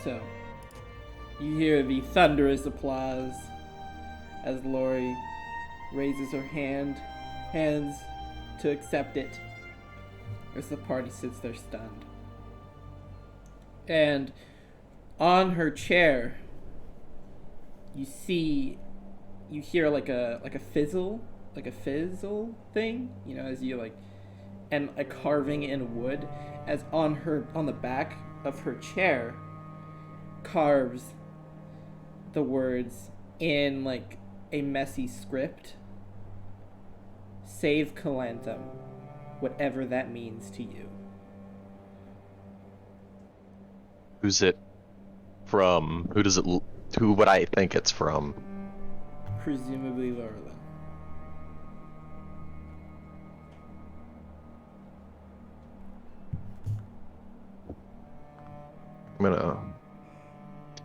So, you hear the thunderous applause as Lori raises her hands to accept it as the party sits there stunned. And on her chair, you hear like a fizzle thing, as you and a carving in wood, as on the back of her chair carves the words in a messy script: "Save Calanthum, whatever that means to you." Who's it from? Who would I think it's from? Presumably Laurelin. I'm gonna...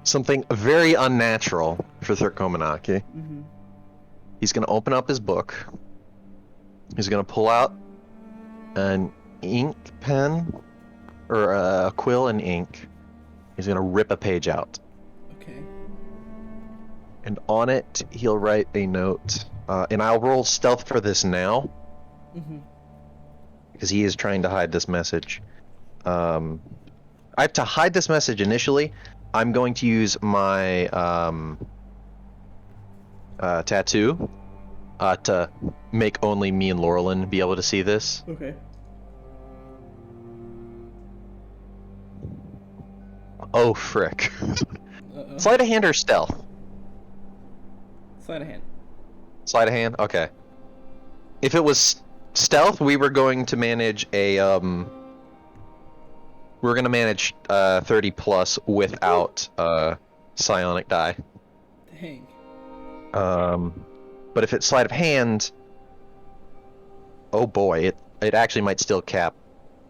Something very unnatural for Thurkomanaki. Mm-hmm. He's gonna open up his book. He's gonna pull out an ink pen, or a quill and ink. He's gonna rip a page out. Okay. And on it, he'll write a note. And I'll roll stealth for this now. Mm-hmm. Because he is trying to hide this message. I have to hide this message initially. I'm going to use my tattoo to make only me and Laurelin be able to see this. Okay. Oh, frick. Uh-oh. Sleight of hand or stealth? Sleight of hand. Sleight of hand? Okay. If it was stealth, we were going to manage a, we're going to manage 30 plus without psionic die. Dang. But if it's sleight of hand, oh boy, it actually might still cap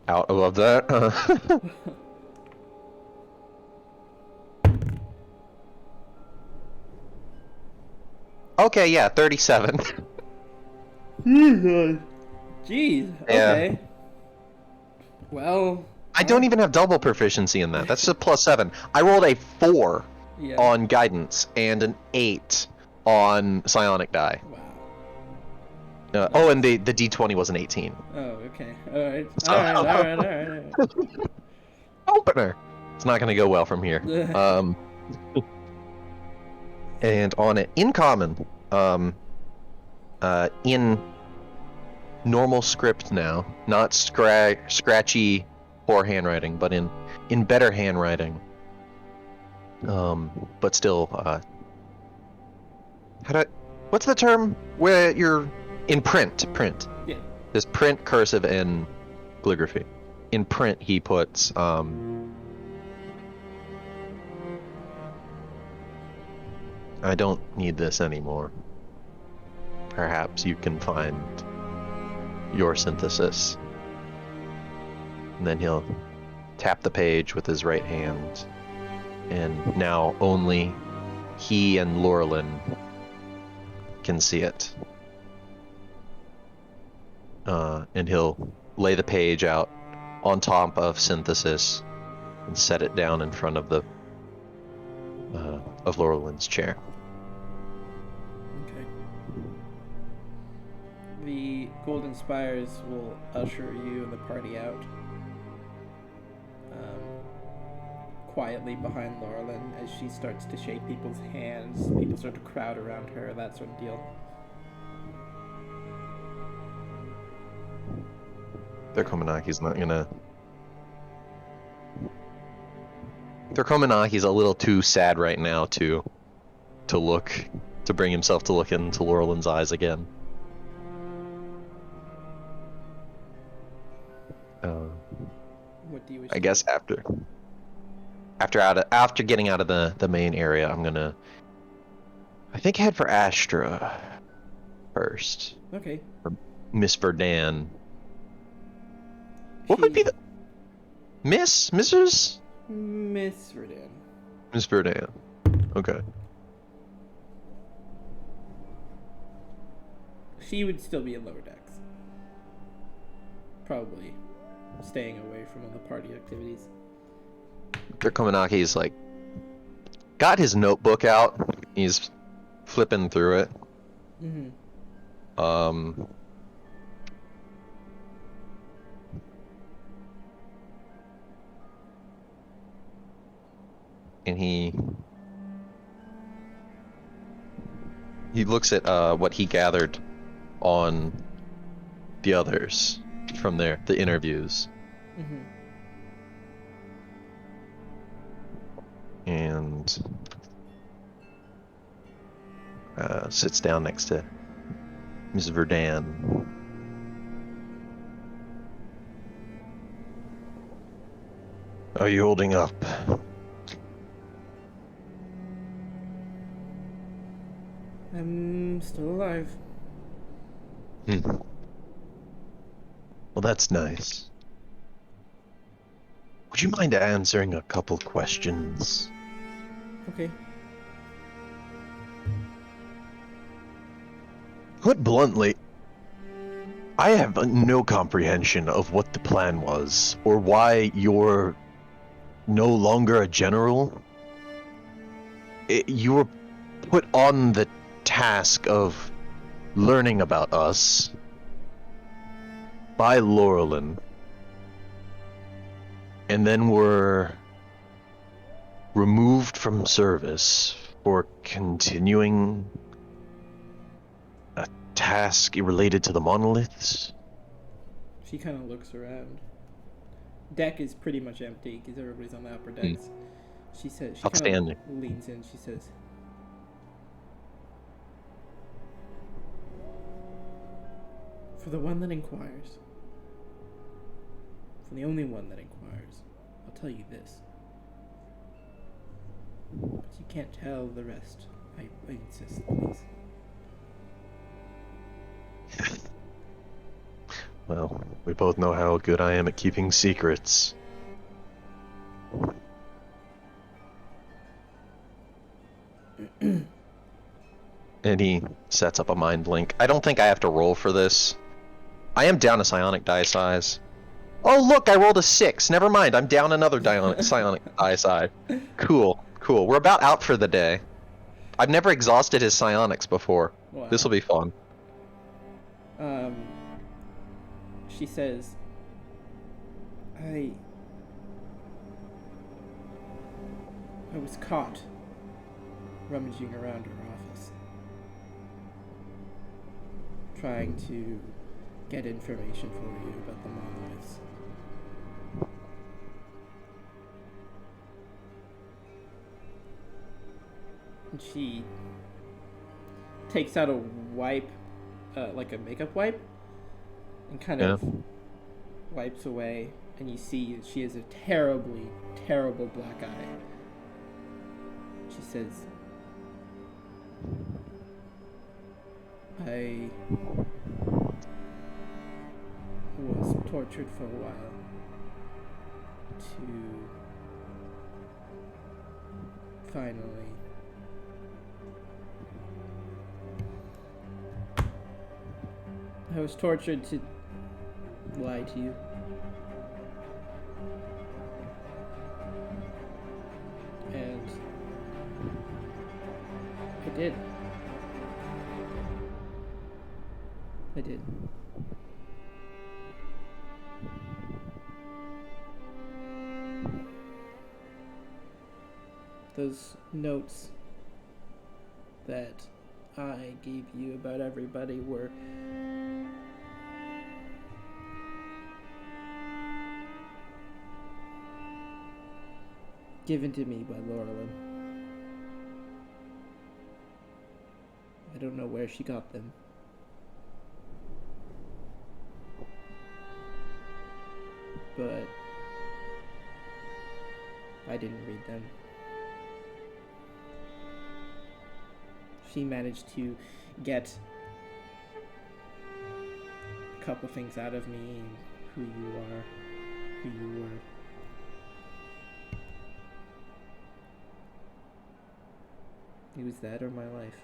out above that. Okay, yeah, 37. Jeez. Yeah. Okay. Well, I don't even have double proficiency in that. That's just a +7. I rolled a 4 yeah. on guidance and an 8 on psionic die. Wow. Oh, and the d20 was an 18. Oh, okay. Alright. Opener. It's not going to go well from here. And on it, in common, in normal script now, not scratchy poor handwriting, but in better handwriting. But still, what's the term where you're in print? Yeah. There's print, cursive, and calligraphy. In print, he puts I don't need this anymore. Perhaps you can find your synthesis. And then he'll tap the page with his right hand. And now only he and Laurelin can see it. And he'll lay the page out on top of synthesis and set it down in front of of Laurelin's chair. Okay. The Golden Spires will usher you and the party out. Quietly behind Laurelin as she starts to shake people's hands. People start to crowd around her, that sort of deal. Thurkominaki's not gonna... Thurkominaki's a little too sad right now to bring himself to look into Laurelin's eyes again. What do you wish I to guess do? after getting out of the main area, I'm gonna, I think, head for Astra first. Okay. Or Miss Verdan. What would be the Mrs. Miss Verdan. Miss Verdan? Okay. She would still be in lower decks. Probably staying away from all the party activities. Thurkominaki's like got his notebook out. He's flipping through it. Mm-hmm. And he looks at what he gathered on the others from the interviews. Mm-hmm. And sits down next to Ms. Verdun. Are you holding up? I'm still alive. Well, that's nice. Would you mind answering a couple questions? Okay. Put bluntly, I have no comprehension of what the plan was, or why you're no longer a general. You were put on the task of learning about us by Laurelin, and then were removed from service for continuing a task related to the monoliths. She kind of looks around. Deck is pretty much empty because everybody's on the upper decks. She says, she kind Outstanding. of leans in. She says, "For the one that inquires, for the only one that inquires, I'll tell you this. But you can't tell the rest. I insist, please." Well, we both know how good I am at keeping secrets. And he sets up a mind blink. I don't think I have to roll for this. I am down a psionic die size. Oh look, I rolled a 6. Never mind, I'm down another psionic die size. Cool, cool. We're about out for the day. I've never exhausted his psionics before. Wow. This will be fun. She says, I was caught rummaging around her office, trying to get information for you about the monoliths. And she takes out a wipe, like a makeup wipe, and kind of wipes away, and you see she has a terribly, terrible black eye. She says, I was tortured for a while to finally I was tortured to lie to you. And I did. I did. Those notes that I gave you about everybody were given to me by Laurelin. I don't know where she got them. But I didn't read them. She managed to get a couple things out of me, who you are, who you were. It was that or my life.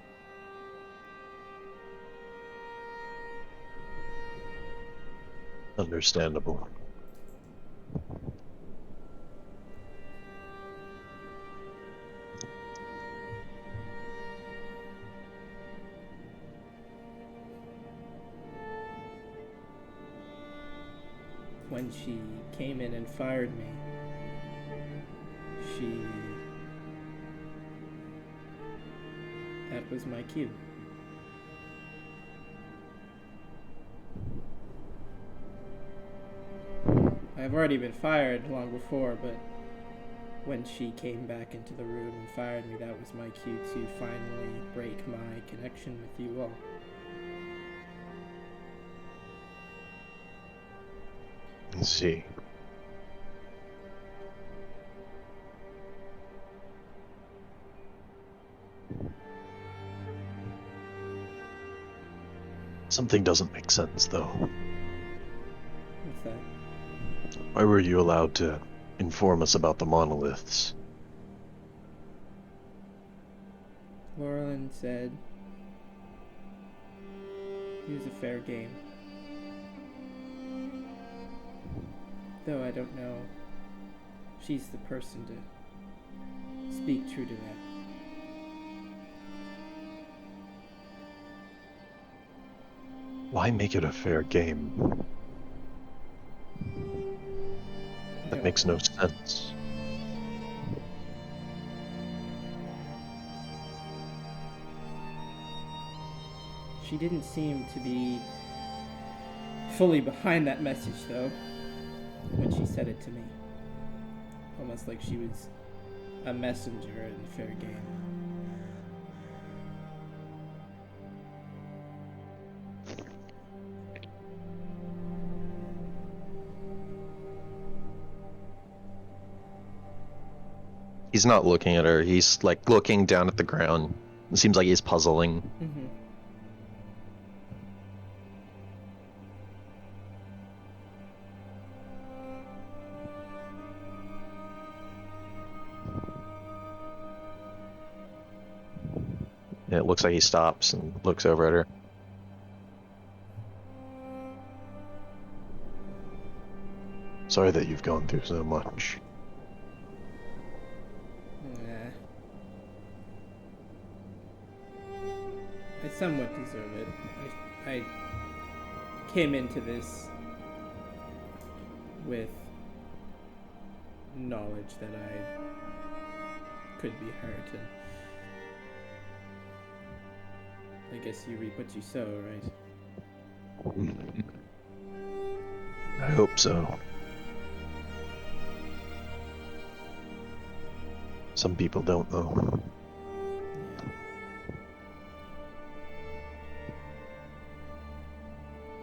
Understandable. when she came in and fired me, that was my cue. I've already been fired long before, but when she came back into the room and fired me, that was my cue to finally break my connection with you all. I see. Something doesn't make sense, though. What's that? Why were you allowed to inform us about the monoliths? Laurelin said it was a fair game. Though I don't know she's the person to speak true to that. Why make it a fair game? That makes no sense. She didn't seem to be fully behind that message, though, when she said it to me. Almost like she was a messenger in a fair game. He's not looking at her. He's like looking down at the ground. It seems like he's puzzling. Mm-hmm. And it looks like he stops and looks over at her. Sorry that you've gone through so much. I somewhat deserve it. I came into this with knowledge that I could be hurt, and I guess you reap what you sow, right? I hope so. Some people don't, though.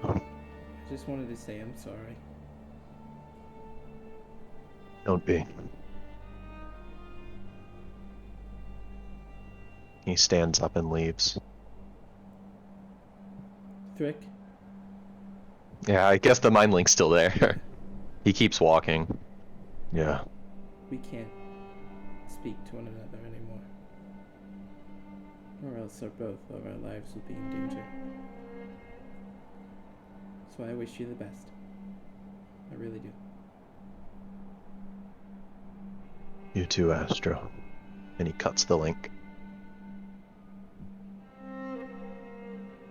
I just wanted to say I'm sorry. Don't be. He stands up and leaves. Thrick? Yeah, I guess the mind link's still there. He keeps walking. Yeah. We can't speak to one another anymore. Or else both of our lives will be in danger. So I wish you the best. I really do. You too, Astro. And he cuts the link.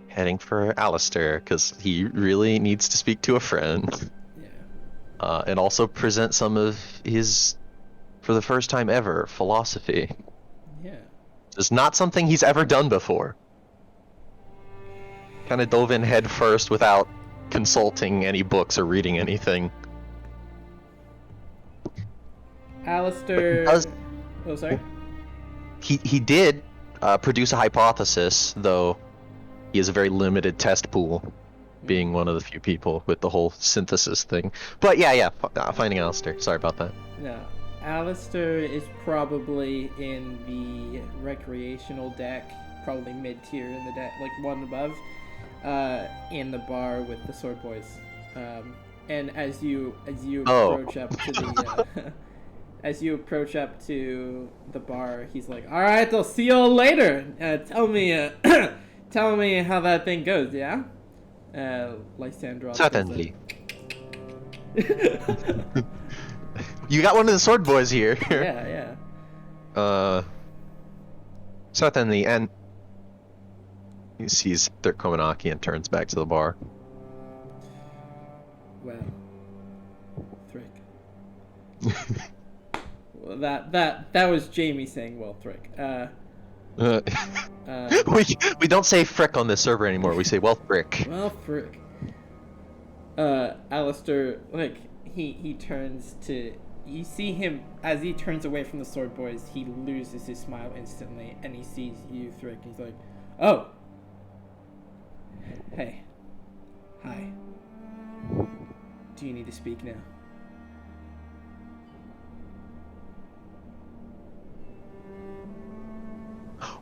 Heading for Alistair, because he really needs to speak to a friend. Yeah. And also present some of his, for the first time ever, philosophy. Yeah. It's not something he's ever done before. Kind of dove in head first without consulting any books or reading anything. Alistair... Oh, sorry? He did produce a hypothesis, though he has a very limited test pool, being one of the few people with the whole synthesis thing. But yeah, finding Alistair. Sorry about that. No. Alistair is probably in the recreational deck, probably mid-tier in the deck, like one above, in the bar with the Sword Boys. And as you approach up to the as you approach up to the bar, he's like, "All right, I'll see you all later. Tell me tell me how that thing goes, yeah?" Lysandra. Certainly. You got one of the Sword Boys here. Yeah. Certainly, and he sees Third Komanaki and turns back to the bar. Well, Well, that was Jamie saying Welthric. Uh, we don't say frick on this server anymore. We say well frick. Well, frick. Alistair, like, he turns to... You see him, as he turns away from the sword boys, he loses his smile instantly, and he sees you, Thrick. He's like, oh! Hey. Hi. Do you need to speak now?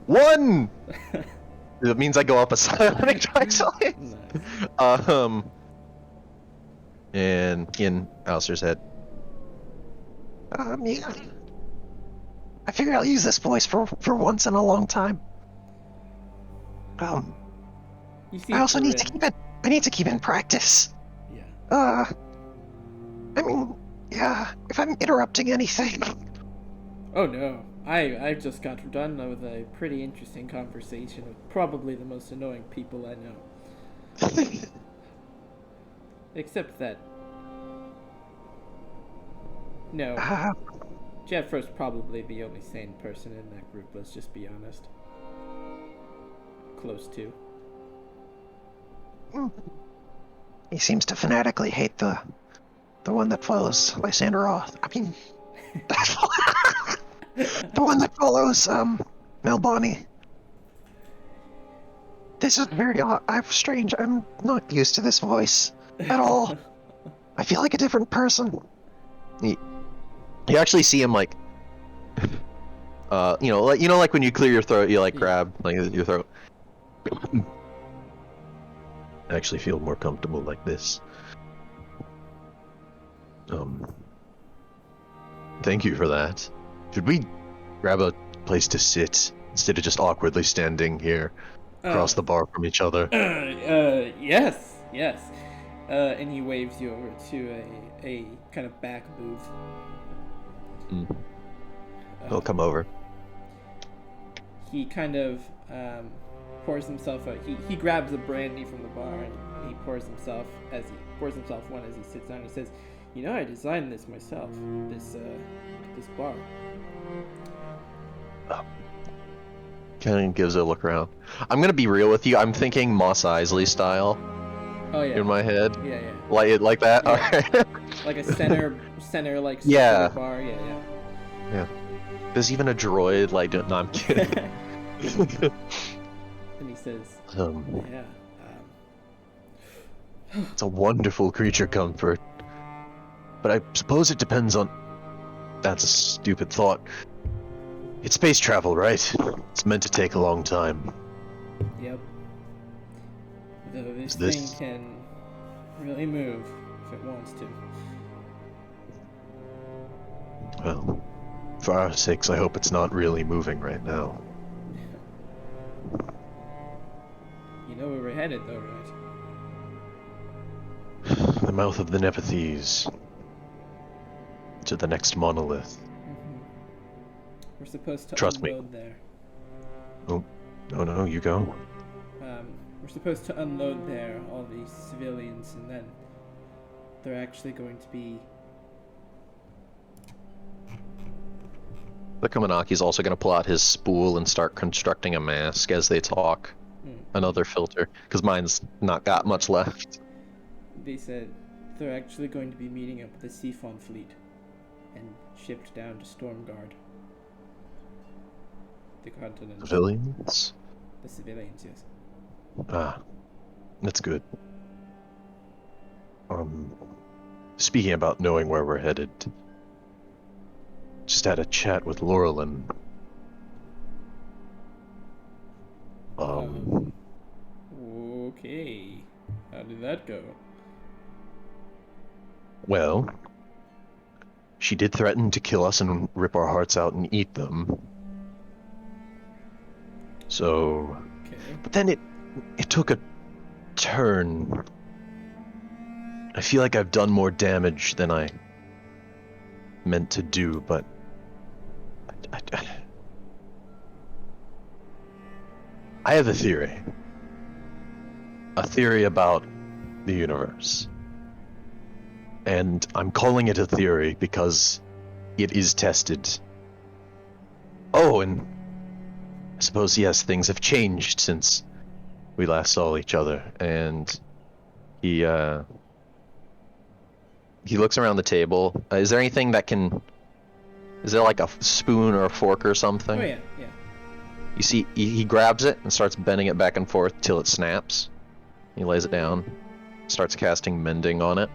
One! That means I go up a psionic twice. Nice. And in Alistair's head. Yeah. I figure I'll use this voice for once in a long time. You see I also need to Corinne. keep it. I need to keep in practice. Yeah. I mean, yeah. If I'm interrupting anything. Oh no. I just got done with a pretty interesting conversation with probably the most annoying people I know. Except that... No. Jeffro's probably the only sane person in that group, let's just be honest. Close to. He seems to fanatically hate the one that follows Lysander Roth. I mean, the one that follows Melbani. This is very odd. I'm strange. I'm not used to this voice at all. I feel like a different person. You actually see him like, like when you clear your throat, you like grab like your throat. I actually feel more comfortable like this. Thank you for that. Should we grab a place to sit instead of just awkwardly standing here across the bar from each other? Yes. And he waves you over to a kind of back booth. He'll come over. He kind of pours himself out. He grabs a brandy from the bar and he pours himself one as he sits down. He says, "You know, I designed this myself. This bar." Kind of gives a look around. I'm gonna be real with you. I'm thinking Mos Eisley style. Oh yeah. In my head. Yeah. Like that. Yeah. Alright. Like a center like yeah. Bar. Yeah. Yeah. There's even a droid like. No, I'm kidding. And he says, "Yeah. It's a wonderful creature comfort, but I suppose it depends on." That's a stupid thought. It's space travel, right? It's meant to take a long time. Yep. Though this This- thing can really move if it wants to. Well, for our sakes, I hope it's not really moving right now. You know where we're headed, though, right? The mouth of the Nepenthes. To the next monolith. We're supposed to Trust me. unload there. Oh, no, you go. We're supposed to unload there all these civilians, and then they're actually going to be... The Kamanaki's also going to pull out his spool and start constructing a mask as they talk. Another filter, because mine's not got much left. They said they're actually going to be meeting up with the Siphon fleet and shipped down to Stormguard. The continent. Civilians? The civilians, yes. Ah, that's good. Speaking about knowing where we're headed, just had a chat with Laurelin. Okay. How did that go? Well, she did threaten to kill us and rip our hearts out and eat them. So, Okay. but then it took a turn. I feel like I've done more damage than I meant to do, but I have a theory. A theory about the universe. And I'm calling it a theory because it is tested. Oh, and I suppose, yes, things have changed since we last saw each other. And he looks around the table. Is there anything that can... Is there like a spoon or a fork or something? Oh yeah. You see, he grabs it and starts bending it back and forth till it snaps. He lays it down, starts casting mending on it.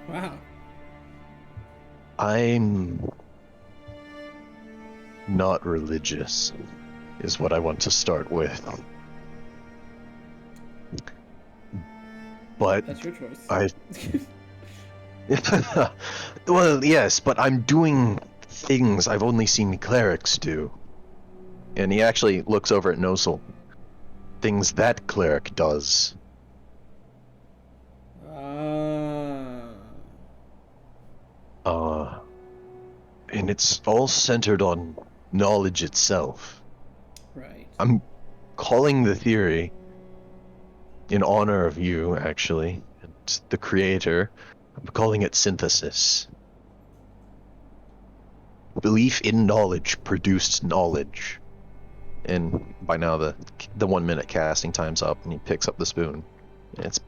Wow. I'm not religious, is what I want to start with. But That's your choice. well, yes, but I'm doing things I've only seen clerics do. And he actually looks over at Nosal. Things that cleric does. And it's all centered on knowledge itself. Right. I'm calling the theory in honor of you, actually, and the creator. I'm calling it synthesis. Belief in knowledge produced knowledge. And by now the 1 minute casting time's up, and he picks up the spoon. It's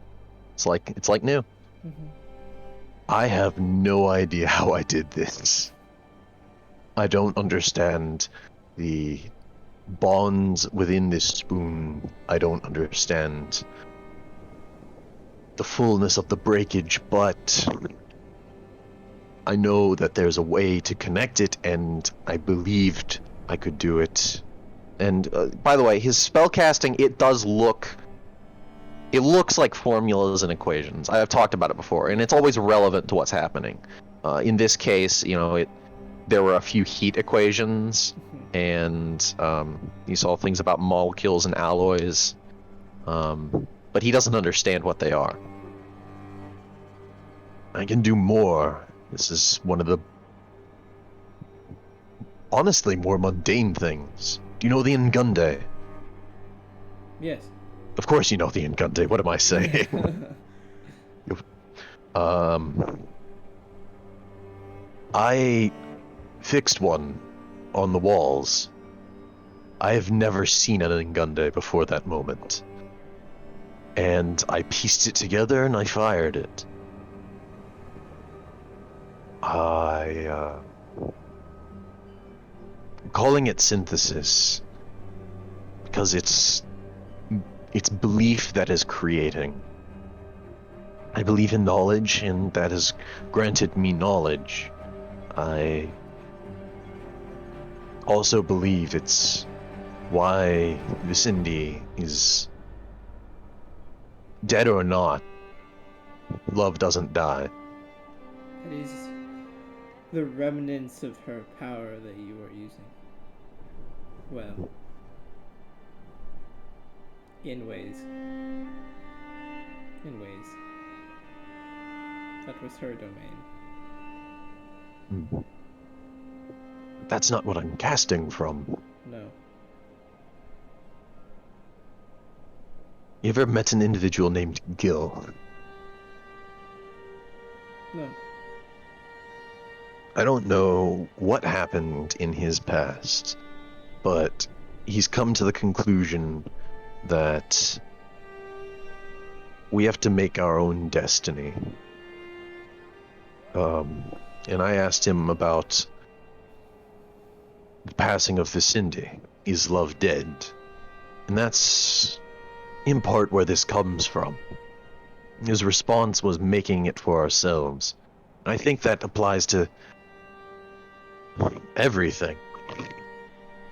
like new. Mm-hmm. I have no idea how I did this. I don't understand the bonds within this spoon. I don't understand the fullness of the breakage, but I know that there's a way to connect it, and I believed I could do it. And by the way, his spellcasting, it looks like formulas and equations. I have talked about it before, and it's always relevant to what's happening. In this case, there were a few heat equations, and you saw things about molecules and alloys, but he doesn't understand what they are. I can do more. This is one of the honestly more mundane things. Do you know the Ngunde? Yes. Of course you know the Ngunde. What am I saying? I fixed one on the walls. I have never seen an Ngunde before that moment. And I pieced it together and I fired it. I'm calling it synthesis because it's belief that is creating. I believe in knowledge, and that has granted me knowledge. I also believe it's why Visindi is dead or not. Love doesn't die. It is the remnants of her power that you are using. Well, in ways. That was her domain. That's not what I'm casting from. No. You ever met an individual named Gil? No. I don't know what happened in his past, but he's come to the conclusion that we have to make our own destiny. And I asked him about the passing of Visindi. Is love dead? And that's in part where this comes from. His response was making it for ourselves. I think that applies to everything.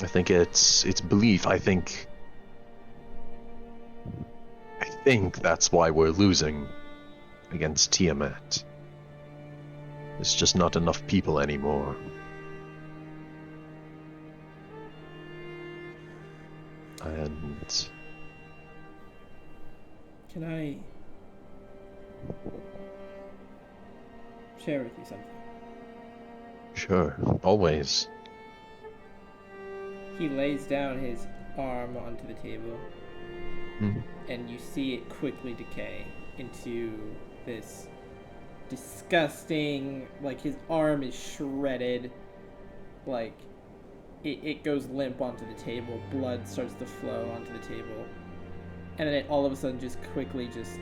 I think it's belief. I think that's why we're losing against Tiamat. There's just not enough people anymore. And can I share with you something? Sure, always. He lays down his arm onto the table, and you see it quickly decay into this disgusting. Like, his arm is shredded. Like, it goes limp onto the table. Blood starts to flow onto the table. And then it all of a sudden just quickly just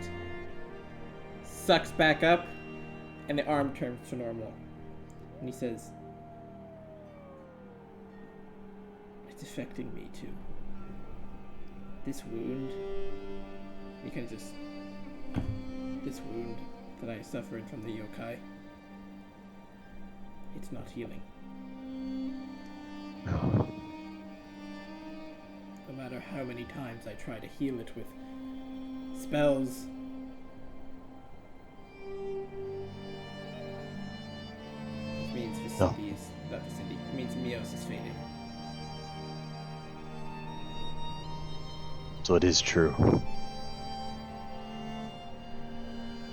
sucks back up, and the arm turns to normal. And he says, "It's affecting me too. This wound," he kind of just, "this wound that I suffered from the yokai, it's not healing. No matter how many times I try to heal it with spells, which means Vicindi is, not Vicindi, it means Mios is fading." So it is true.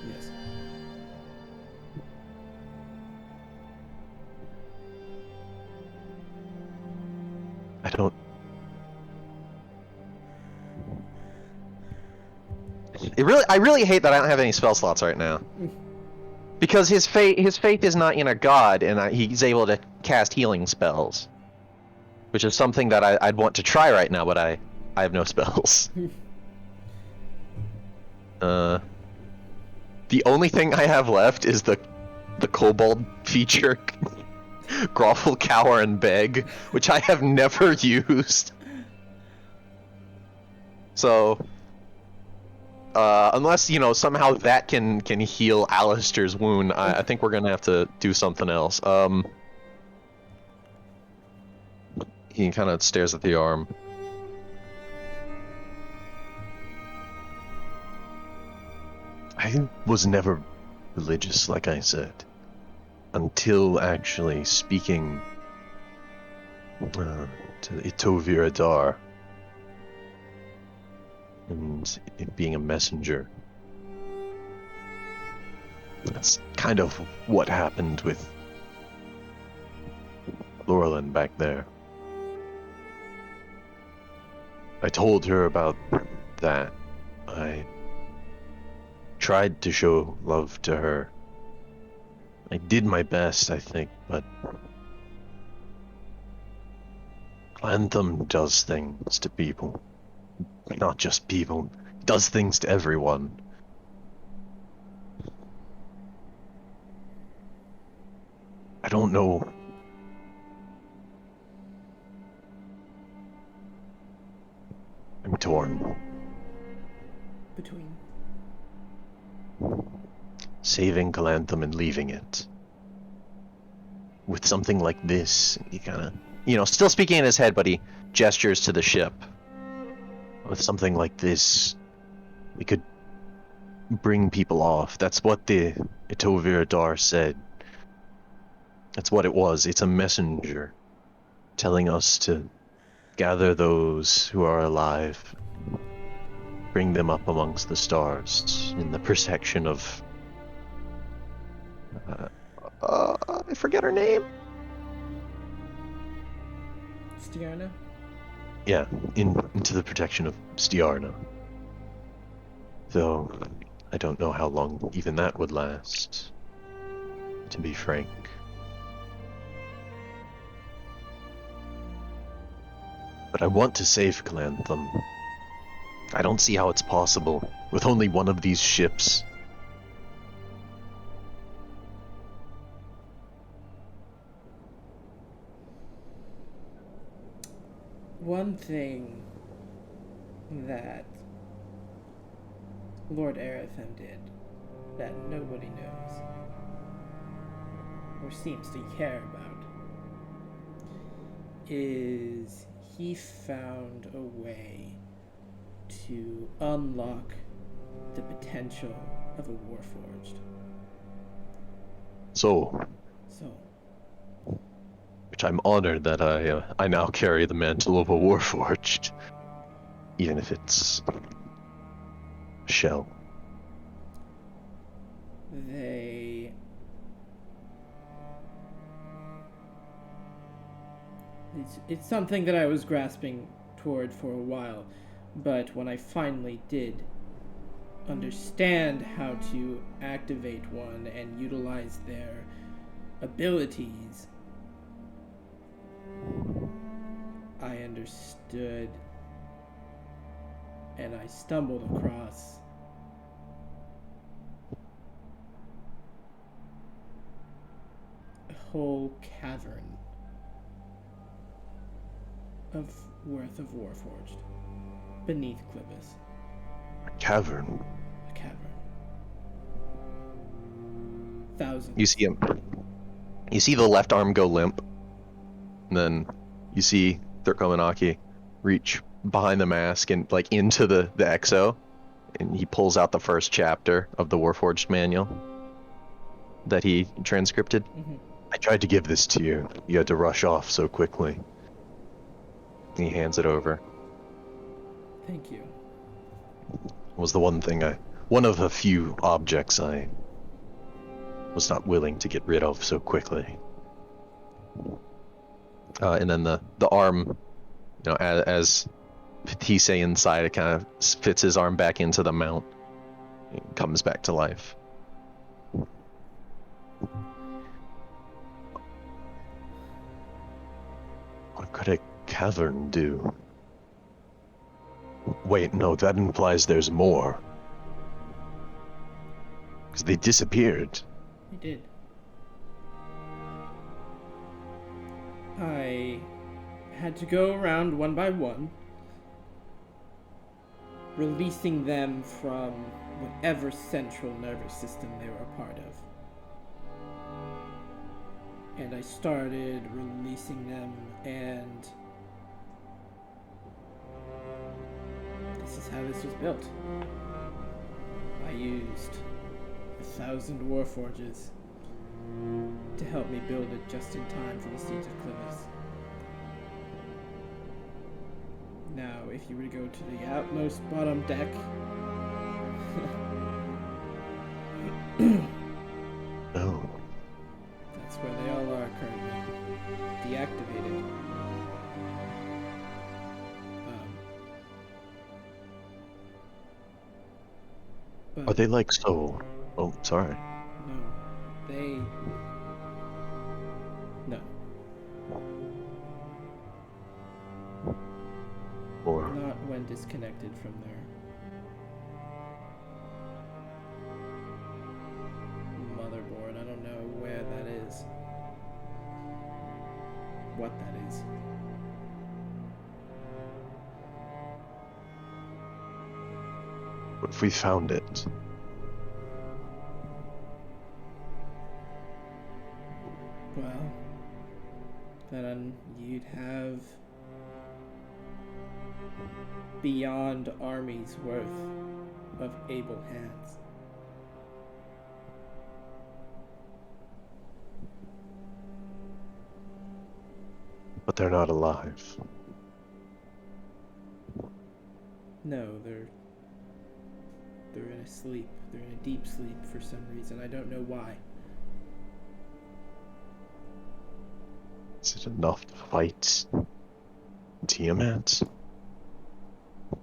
Yes. I don't... I really hate that I don't have any spell slots right now. Because his faith is not in a god, and he's able to cast healing spells. Which is something that I'd want to try right now, but I have no spells. The only thing I have left is the kobold feature, Grovel, Cower, and Beg, which I have never used. So, unless, you know, somehow that can heal Alistair's wound, I think we're gonna have to do something else. He kind of stares at the arm. I was never religious, like I said, until actually speaking to Itovir Adar and it being a messenger. That's kind of what happened with Laurelin back there. I told her about that. I tried to show love to her. I did my best, I think, but Anthem does things to people. Not just people. It does things to everyone. I don't know. I'm torn. Between saving Calanthum and leaving it. With something like this, he kinda, still speaking in his head, but he gestures to the ship. With something like this, we could bring people off. That's what the Itovir Adar said. That's what it was. It's a messenger telling us to gather those who are alive, bring them up amongst the stars in the protection of I forget her name. Stiarna? Yeah, into the protection of Stiarna. Though I don't know how long even that would last, to be frank. But I want to save Calanthum. I don't see how it's possible with only one of these ships. One thing that Lord Arathem did that nobody knows or seems to care about is he found a way to unlock the potential of a Warforged. So, which I'm honored that I now carry the mantle of a Warforged, even if it's a shell. It's something that I was grasping toward for a while, but when I finally did understand how to activate one and utilize their abilities, I understood and I stumbled across a whole cavern of worth of Warforged beneath Clivis. A cavern. A cavern. Thousands. You see him. You see the left arm go limp. And then you see Thurkomanaki reach behind the mask and like into the exo. And he pulls out the first chapter of the Warforged manual that he transcripted. Mm-hmm. I tried to give this to you. You had to rush off so quickly. And he hands it over. Thank you. It was the one of the few objects I was not willing to get rid of so quickly. And then the arm, as Pitise inside, it kind of fits his arm back into the mount and comes back to life. What could a cavern do? Wait, no, that implies there's more. Because they disappeared. I did. I had to go around one by one, releasing them from whatever central nervous system they were a part of. And I started releasing them, and this is how this was built. I used 1,000 Warforges to help me build it just in time for the Siege of Clivis. Now, if you were to go to the outmost bottom deck, No. that's where they all are currently, deactivated. But Are they like so? Oh, sorry. no, they... No, Or not when disconnected from their motherboard. I don't know where that is. What that is. what if we found it? Well, then you'd have beyond armies worth of able hands. But they're not alive. No, they're in a sleep. They're in a deep sleep for some reason. I don't know why. Is it enough to fight Tiamat?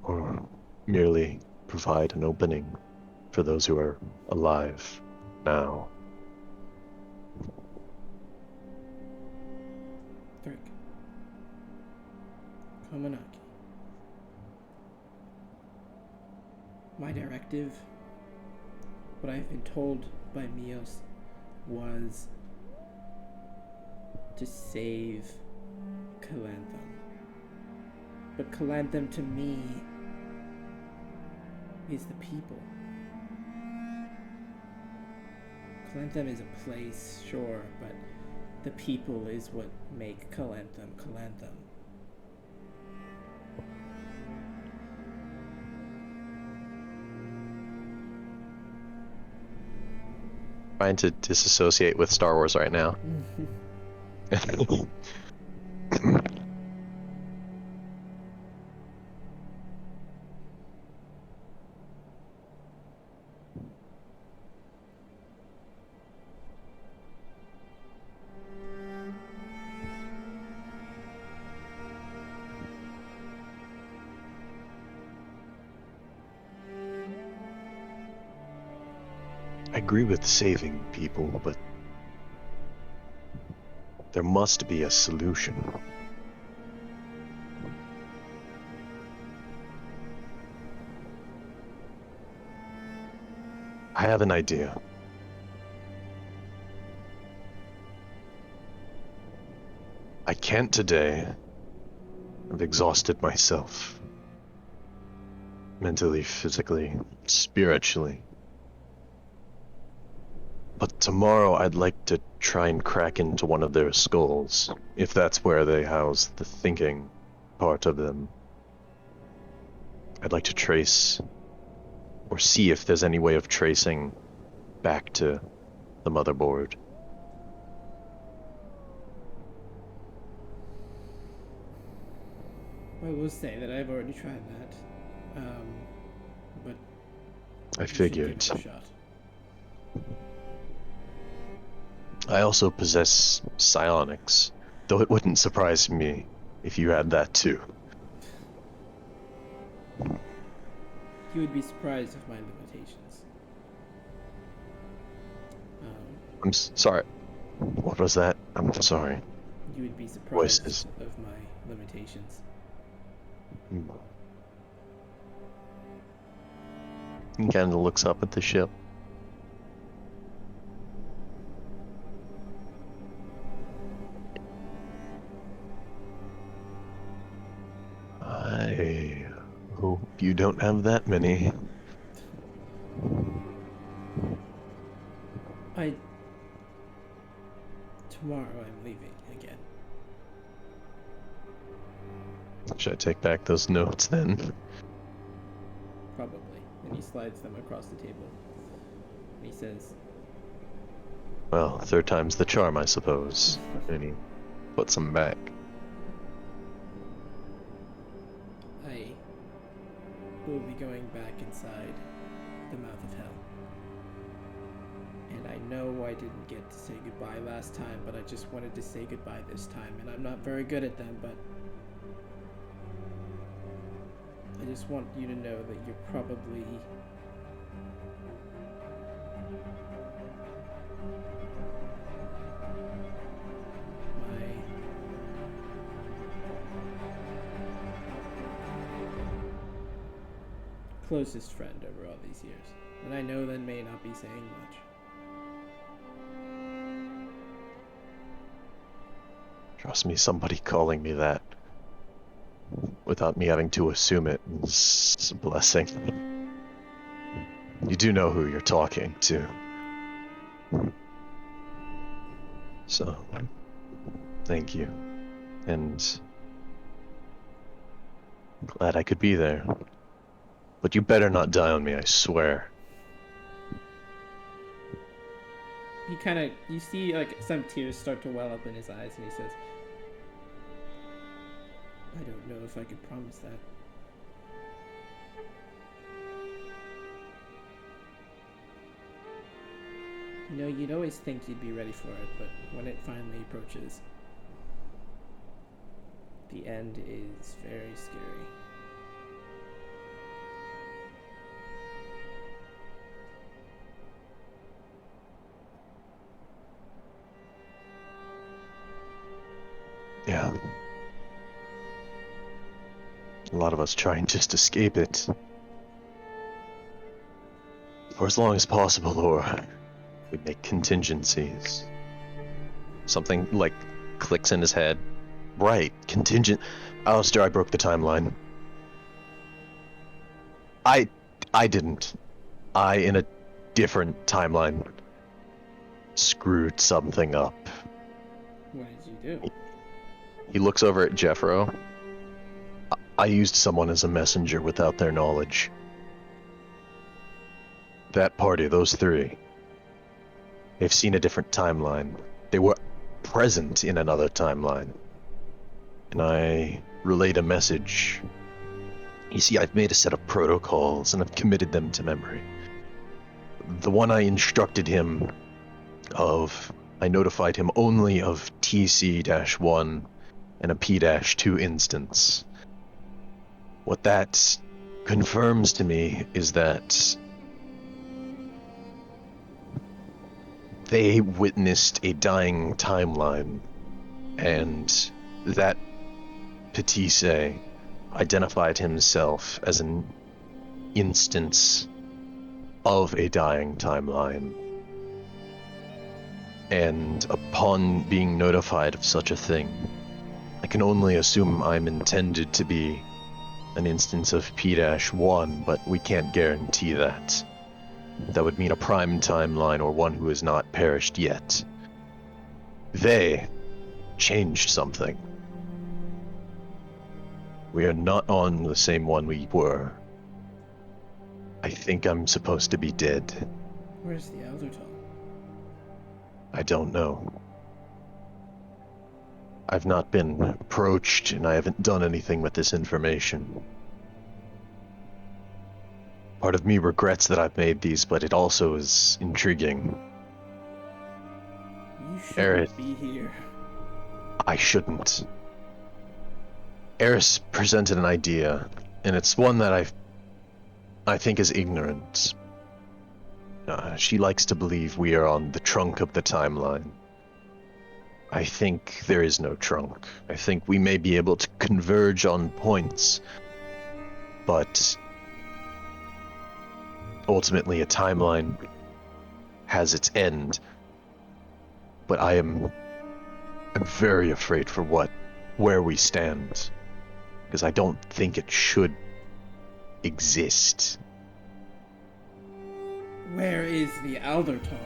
Or merely provide an opening for those who are alive now? Thrick. Komanaki. My directive, what I've been told by Mios, was to save Calanthum. But Calanthum to me is the people. Calanthum is a place, sure, but the people is what make Calanthum Calanthum. Trying to disassociate with Star Wars right now. I agree with saving people, but there must be a solution. I have an idea. I can't today. I've exhausted myself. Mentally, physically, spiritually. But tomorrow I'd like to try and crack into one of their skulls, if that's where they house the thinking part of them. I'd like to trace, or see if there's any way of tracing back to the motherboard. I will say that I've already tried that, but I you should figured. give it a shot. I also possess psionics, though it wouldn't surprise me if you had that too. You would be surprised of my limitations. I'm sorry. What was that? I'm sorry. You would be surprised Voices. of my limitations. He kind of looks up at the ship. I hope you don't have that many. Tomorrow I'm leaving again. Should I take back those notes then? Probably. And he slides them across the table. And he says, Well, third time's the charm, I suppose. And he puts them back. I will be going back inside the mouth of hell. And I know I didn't get to say goodbye last time, but I just wanted to say goodbye this time. And I'm not very good at them, but I just want you to know that you're probably my closest friend over all these years. And I know that may not be saying much. Trust me, somebody calling me that without me having to assume it is a blessing. You do know who you're talking to. So, thank you. And glad I could be there. But you better not die on me, I swear. He kind of, you see like some tears start to well up in his eyes, and he says, I don't know if I could promise that. You know, you'd always think you'd be ready for it, but when it finally approaches, the end is very scary. Yeah. A lot of us try and just escape it. For as long as possible, or we make contingencies. Something like clicks in his head. Right, contingent. Alistair, I broke the timeline. I didn't. I, in a different timeline, screwed something up. What did you do? He looks over at Jeffro. I used someone as a messenger without their knowledge. That party, those three, they've seen a different timeline. They were present in another timeline. And I relayed a message. You see, I've made a set of protocols and I've committed them to memory. The one I instructed him of, I notified him only of TC-1 and a P-2 instance. What that confirms to me is that they witnessed a dying timeline, and that Petise identified himself as an instance of a dying timeline. And upon being notified of such a thing, I can only assume I'm intended to be an instance of P-1, but we can't guarantee that. That would mean a prime timeline or one who has not perished yet. They changed something. We are not on the same one we were. I think I'm supposed to be dead. Where's the Eldertal? I don't know. I've not been approached, and I haven't done anything with this information. Part of me regrets that I've made these, but it also is intriguing. You Eris, shouldn't be here. I shouldn't. Eris presented an idea, and it's one that I think is ignorant. She likes to believe we are on the trunk of the timeline. I think there is no trunk. I think we may be able to converge on points, but ultimately a timeline has its end. But I'm very afraid for where we stand, because I don't think it should exist. Where is the Eldertal?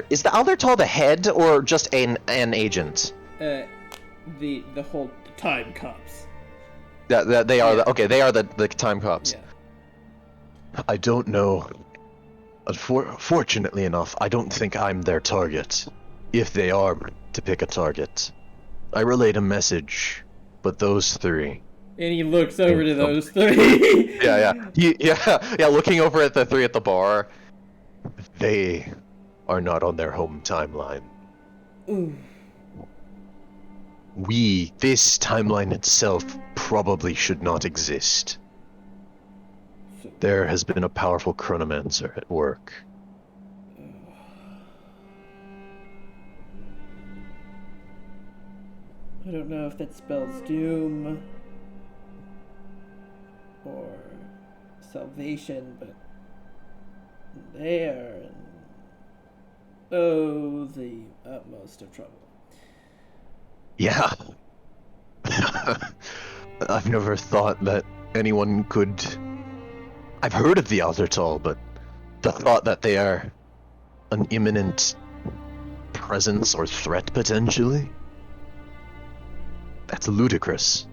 Is the Aldertal the head or just an agent? The whole time cops. That they are they are the time cops. Yeah. I don't know. Fortunately enough, I don't think I'm their target. If they are to pick a target. I relayed a message, but those three. And he looks over to those three. Yeah, looking over at the three at the bar. They are not on their home timeline. Ooh. This timeline itself probably should not exist. There has been a powerful chronomancer at work. I don't know if that spells doom or salvation, but they are in the utmost of trouble. Yeah. I've never thought that anyone could... I've heard of the Aldertal, but the thought that they are an imminent presence or threat, potentially? That's ludicrous.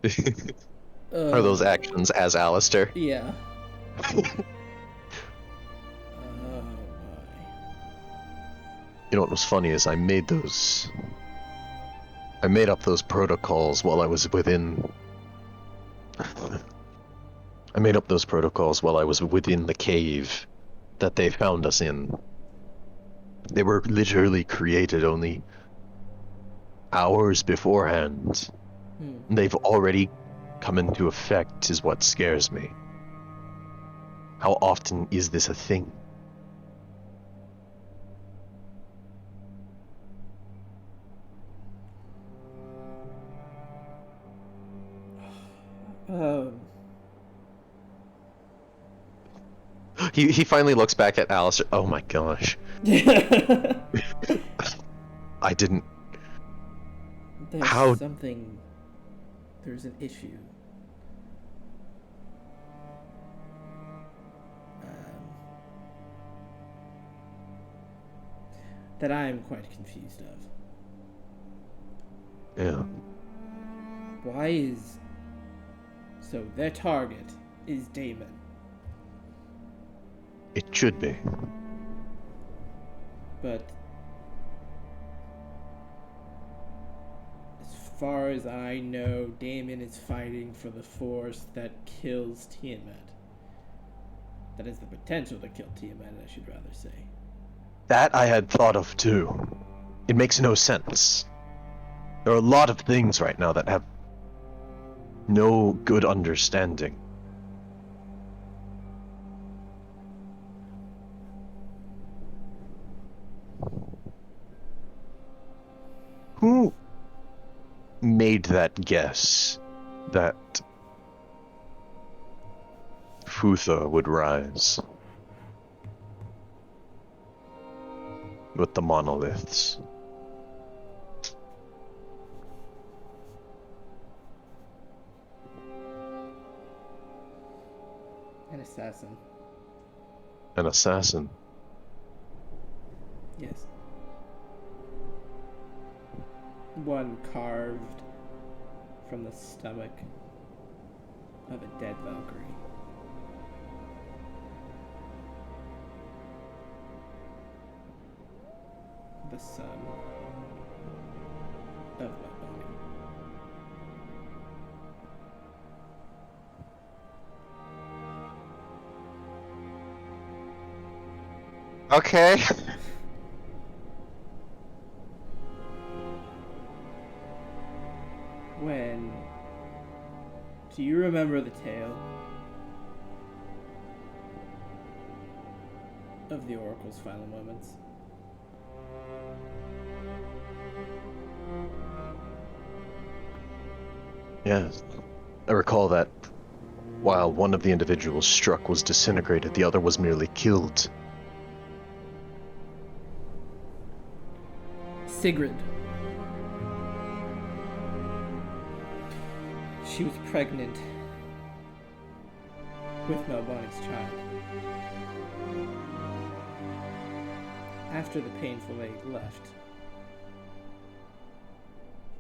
Are those actions as Alistair? Yeah. You know what was funny is I made up those protocols while I was within... I made up those protocols while I was within the cave that they found us in. They were literally created only hours beforehand. They've already come into effect is what scares me. How often is this a thing? He finally looks back at Alistair. Oh my gosh. I didn't... There's there's an issue. That I am quite confused of. Yeah. So their target is Damon. It should be. But as far as I know, Damon is fighting for the force that kills Tiamat. That has the potential to kill Tiamat, I should rather say. That I had thought of too. It makes no sense. There are a lot of things right now that have no good understanding. Who made that guess that Futha would rise with the monoliths? An assassin. An assassin. Yes. One carved from the stomach of a dead Valkyrie. The son of Maboni. Okay. When... Do you remember the tale of the Oracle's final moments? Yes. I recall that while one of the individuals struck was disintegrated, the other was merely killed. Sigrid. She was pregnant with Malboni's child. After the painful eight left,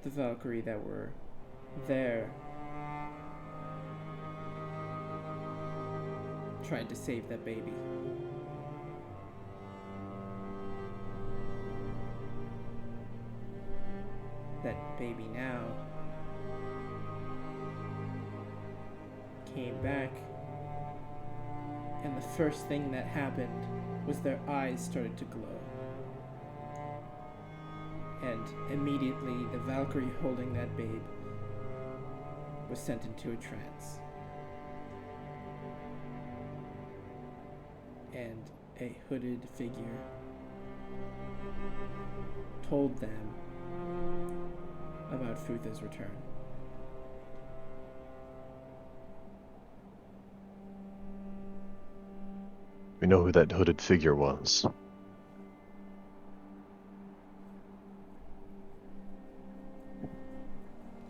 the Valkyrie that were there tried to save that baby. That baby now came back, and the first thing that happened was their eyes started to glow. And immediately the Valkyrie holding that babe was sent into a trance. And a hooded figure told them about Futha's return. We know who that hooded figure was.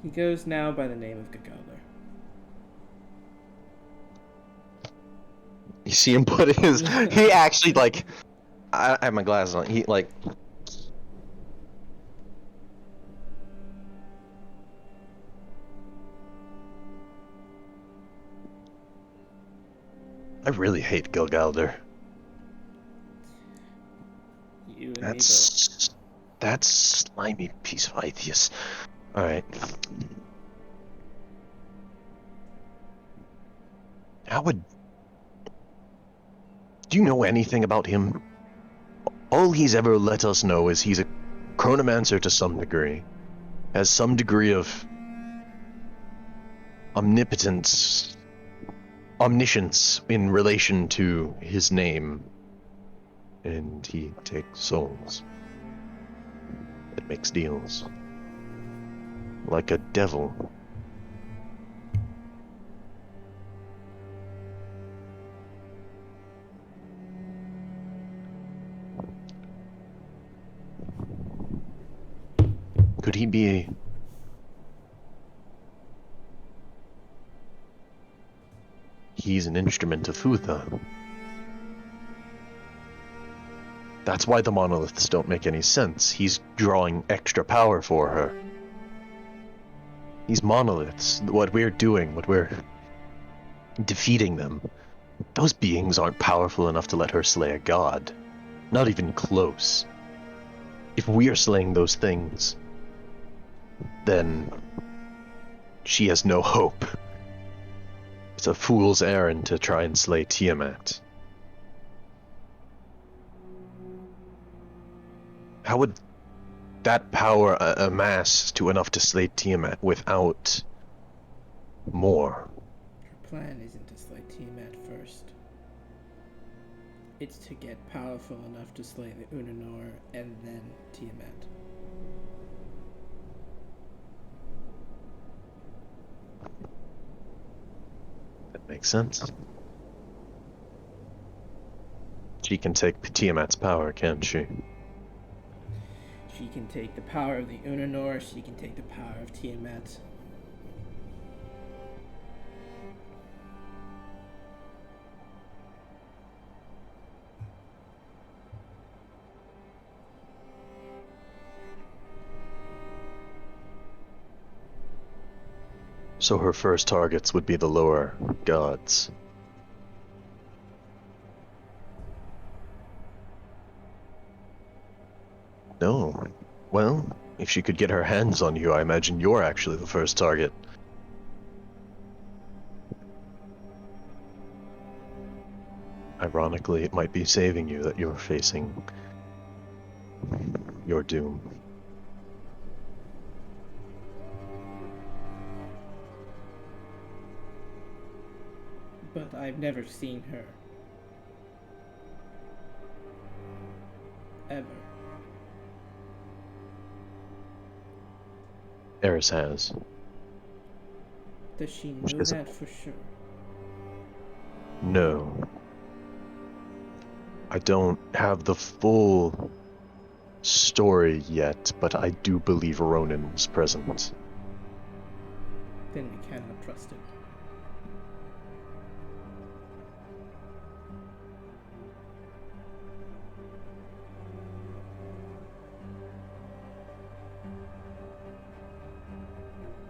He goes now by the name of Gagalder. You see him put his... He actually, like... I have my glasses on. He, like... I really hate Gilgalder. You and me both. That slimy piece of Atheist. Alright. How would... Do you know anything about him? All he's ever let us know is he's a chronomancer to some degree. Has some degree of... omnipotence... omniscience in relation to his name. And he takes souls. It makes deals. Like a devil. Could he be... He's an instrument of Futha. That's why the monoliths don't make any sense. He's drawing extra power for her. These monoliths, what we're doing, what we're defeating them, those beings aren't powerful enough to let her slay a god. Not even close. If we are slaying those things, then she has no hope. It's a fool's errand to try and slay Tiamat. How would that power amass to enough to slay Tiamat without more. Her plan isn't to slay Tiamat first. It's to get powerful enough to slay the Unanor and then Tiamat. That makes sense. She can take Tiamat's power, can't she? She can take the power of the Unanor, she can take the power of Tiamat. So her first targets would be the lower gods. No. Well, if she could get her hands on you, I imagine you're actually the first target. Ironically, it might be saving you that you're facing your doom. But I've never seen her. Ever. Eris has. Does she know She doesn't- that for sure? No. I don't have the full story yet, but I do believe Ronan was present. Then we cannot trust it.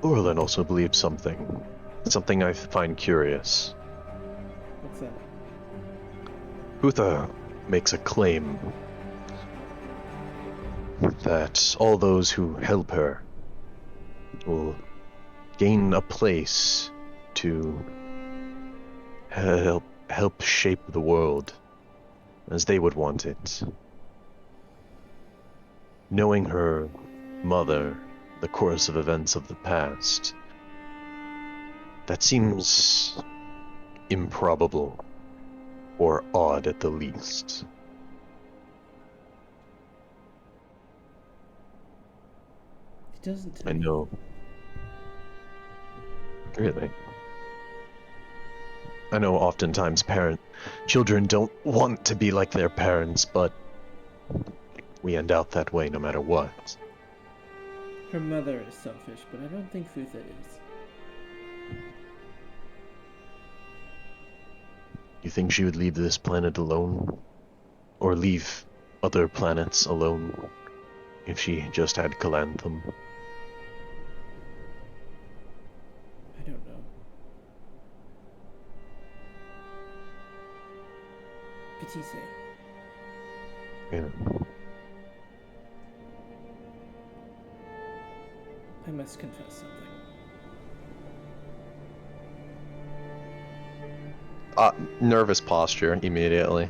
Orlin also believes something. Something I find curious. What's that? Hutha makes a claim that all those who help her will gain a place to help shape the world as they would want it. Knowing her mother, the course of events of the past, that seems improbable or odd at the least. It doesn't to I me. know. Really? I know oftentimes children don't want to be like their parents, but we end out that way no matter what. Her mother is selfish, but I don't think Futha is. You think she would leave this planet alone? Or leave other planets alone if she just had Calanthum? I don't know. Petite. Yeah. I must confess something. Nervous posture immediately.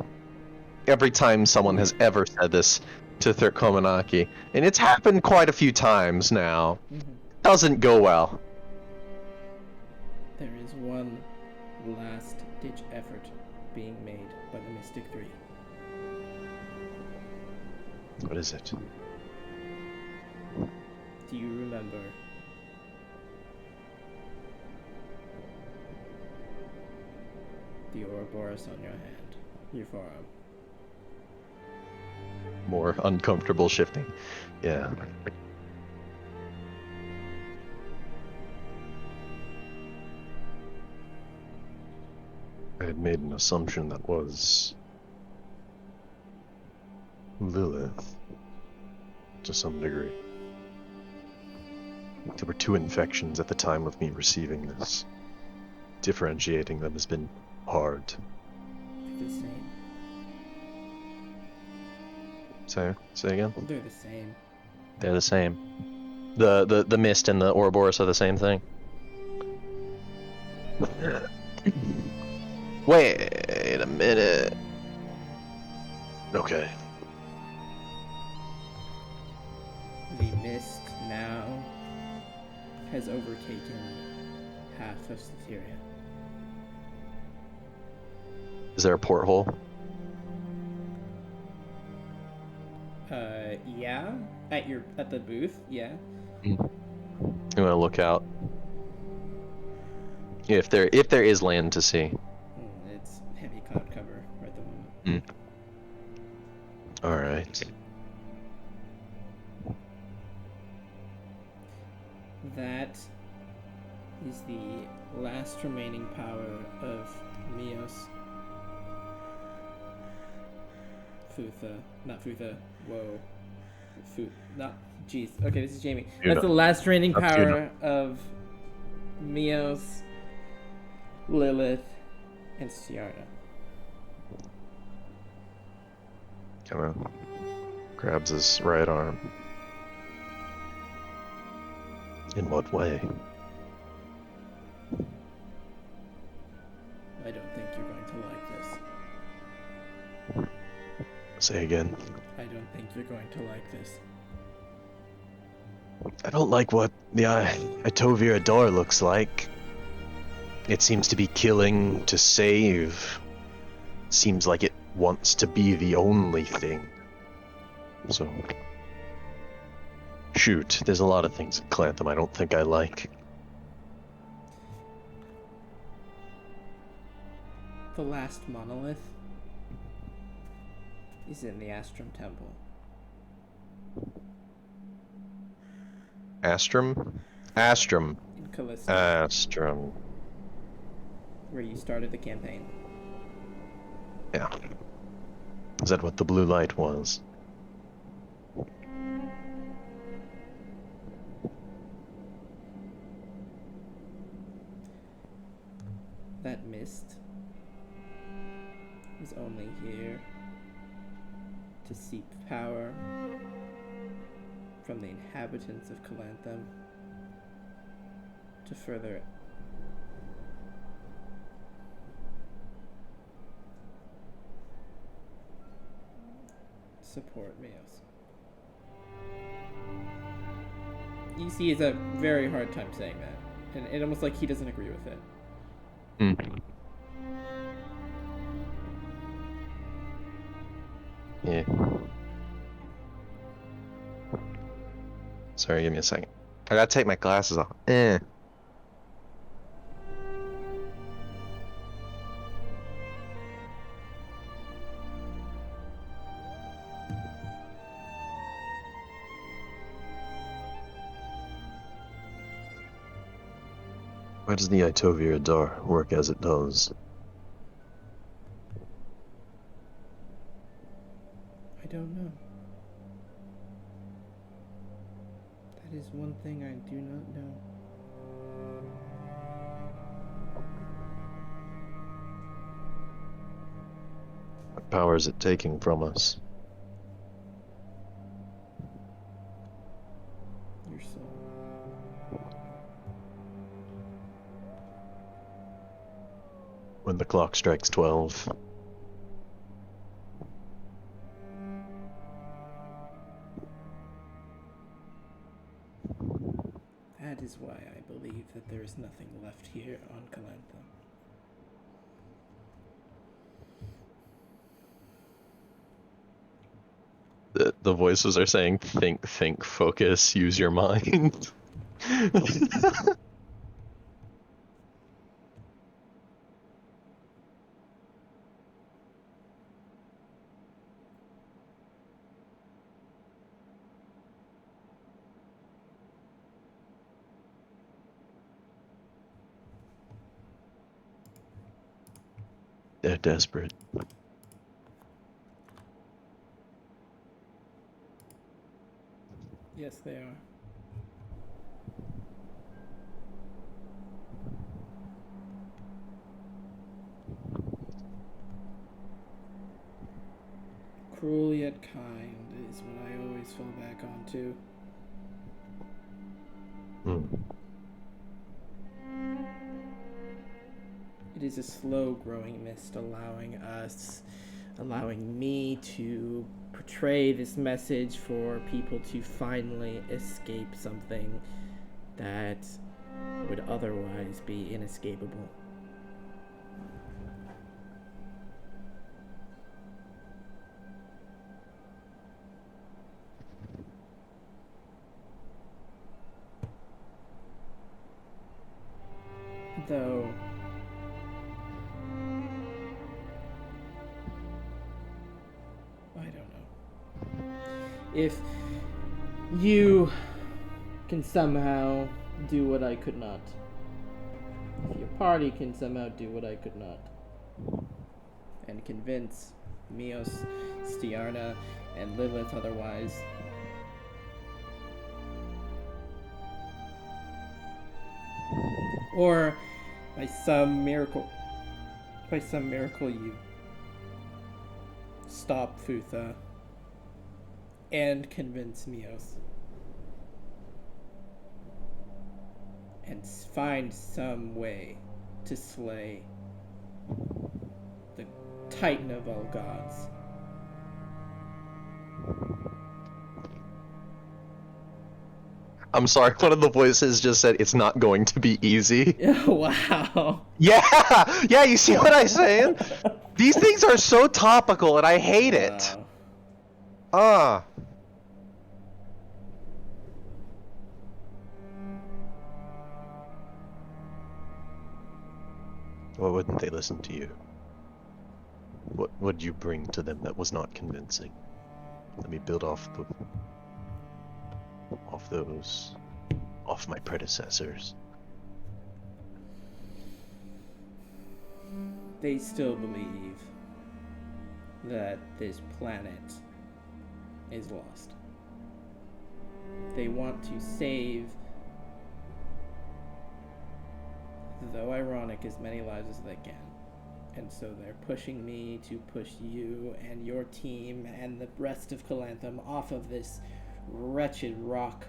Every time someone has ever said this to Thurkomanaki, and it's happened quite a few times now, doesn't go well. There is one last-ditch effort being made by the Mystic Three. What is it? Do you remember the Ouroboros on your hand, your forearm? More uncomfortable shifting. Yeah. I had made an assumption that was Lilith, to some degree. There were two infections at the time of me receiving this. Differentiating them has been hard. They're the same. Say again? They're the same. They're the same. The mist and the Ouroboros are the same thing. Wait a minute. Okay. The mist now has overtaken path of Cytheria. Is there a porthole? Yeah. At the booth, yeah. You want to look out? If there is land to see. It's heavy cloud cover at the moment. All right. That is the last remaining power of Mios. Futha. Not Futha. Whoa. Not. Jeez. Okay, this is Jamie. That's the last remaining power of Mios, Lilith, and Ciara. Kind of grabs his right arm. In what way? I don't think you're going to like this. Say again. I don't think you're going to like this. I don't like what the Itovir door looks like. It seems to be killing to save. Seems like it wants to be the only thing. So, shoot, there's a lot of things in Clantham I don't think I like. The last monolith is in the Astrum Temple. Astrum? Astrum. In Callisto. Astrum. Where you started the campaign. Yeah. Is that what the blue light was? That mist is only here to seep power from the inhabitants of Calantham to further support Mios. EC has a very hard time saying that, and almost like he doesn't agree with it. Yeah. Sorry, give me a second. I gotta take my glasses off. Why does the Itovir door work as it does? I don't know. That is one thing I do not know. What power is it taking from us? Your soul. When the clock strikes 12. That is why I believe that there is nothing left here on Calantham. The voices are saying, think, focus, use your mind. They're desperate. Yes, they are. Cruel yet kind is what I always fall back on too. It is a slow growing mist allowing me to portray this message for people to finally escape something that would otherwise be inescapable. Though I don't know. If you can somehow do what I could not, if your party can somehow do what I could not, and convince Mios, Stiarna, and Lilith otherwise, or by some miracle you stop Futha and convince Mios and find some way to slay the Titan of all gods. I'm sorry, one of the voices just said it's not going to be easy. Wow. Yeah, you see what I'm saying? These things are so topical and I hate it. Wow. Why wouldn't they listen to you? What would you bring to them that was not convincing? Let me build off my predecessors. They still believe that this planet is lost. They want to save, though ironic, as many lives as they can. And so they're pushing me to push you and your team and the rest of Calantham off of this wretched rock.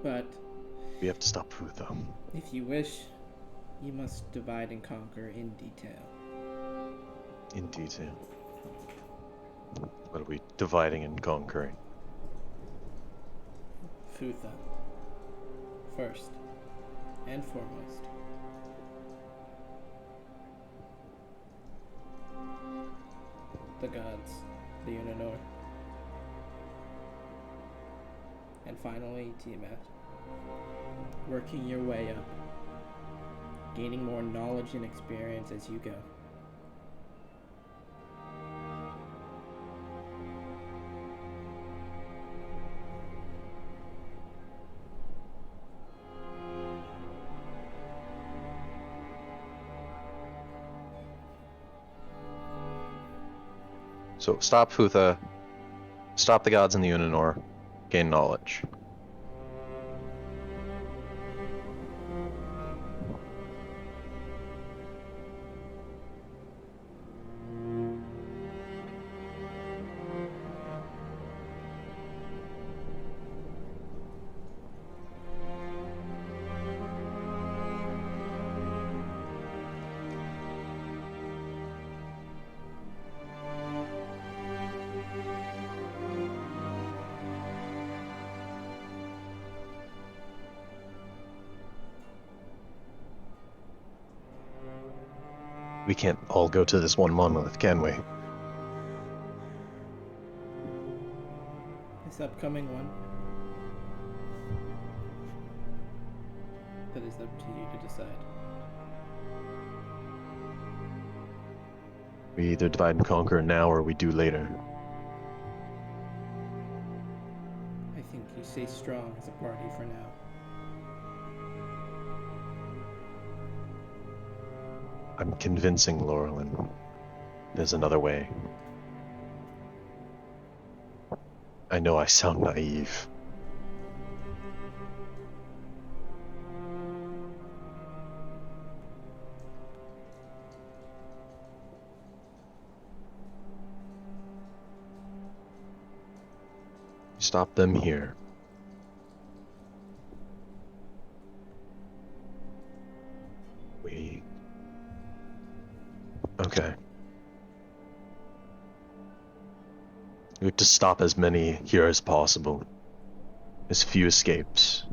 But We have to stop Futha. if you wish, you must divide and conquer in detail. In detail. What are we dividing and conquering? Futha, first and foremost. The gods, the Unanor. And finally, Tiamat. Working your way up, gaining more knowledge and experience as you go. So stop Futha, stop the gods in the Unanor, gain knowledge. We can't all go to this one monolith, can we? This upcoming one. That is up to you to decide. We either divide and conquer now or we do later. I think you stay strong as a party for now. I'm convincing Laurelin. There's another way. I know I sound naive. Stop them here. Okay. We have to stop as many here as possible. As few escapes.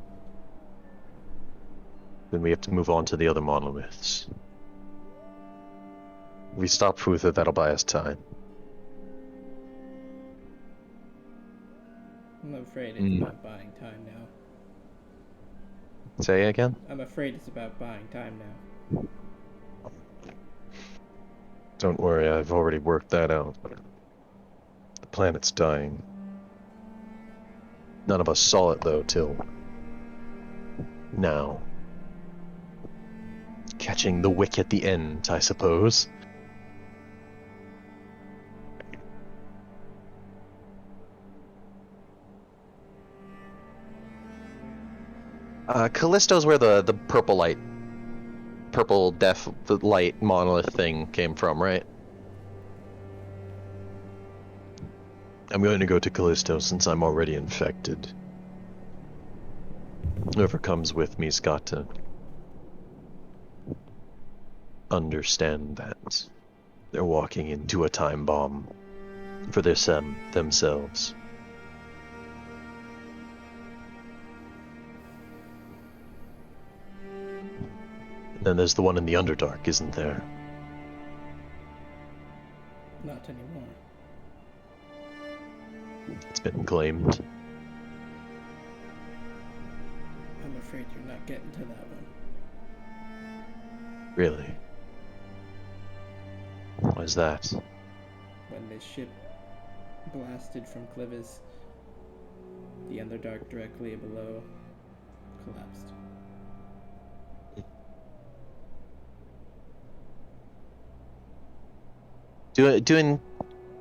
Then we have to move on to the other monoliths. If we stop Futha, that'll buy us time. I'm afraid it's about buying time now. Say again? I'm afraid it's about buying time now. Don't worry, I've already worked that out. The planet's dying. None of us saw it, though, till now. Catching the wick at the end, I suppose. Callisto's where the purple death light monolith thing came from, right? I'm going to go to Callisto since I'm already infected. Whoever comes with me's got to understand that they're walking into a time bomb for themselves. And then there's the one in the Underdark, isn't there? Not anymore. It's been claimed. I'm afraid you're not getting to that one. Really? Why is that? When this ship blasted from Clivis, the Underdark directly below collapsed.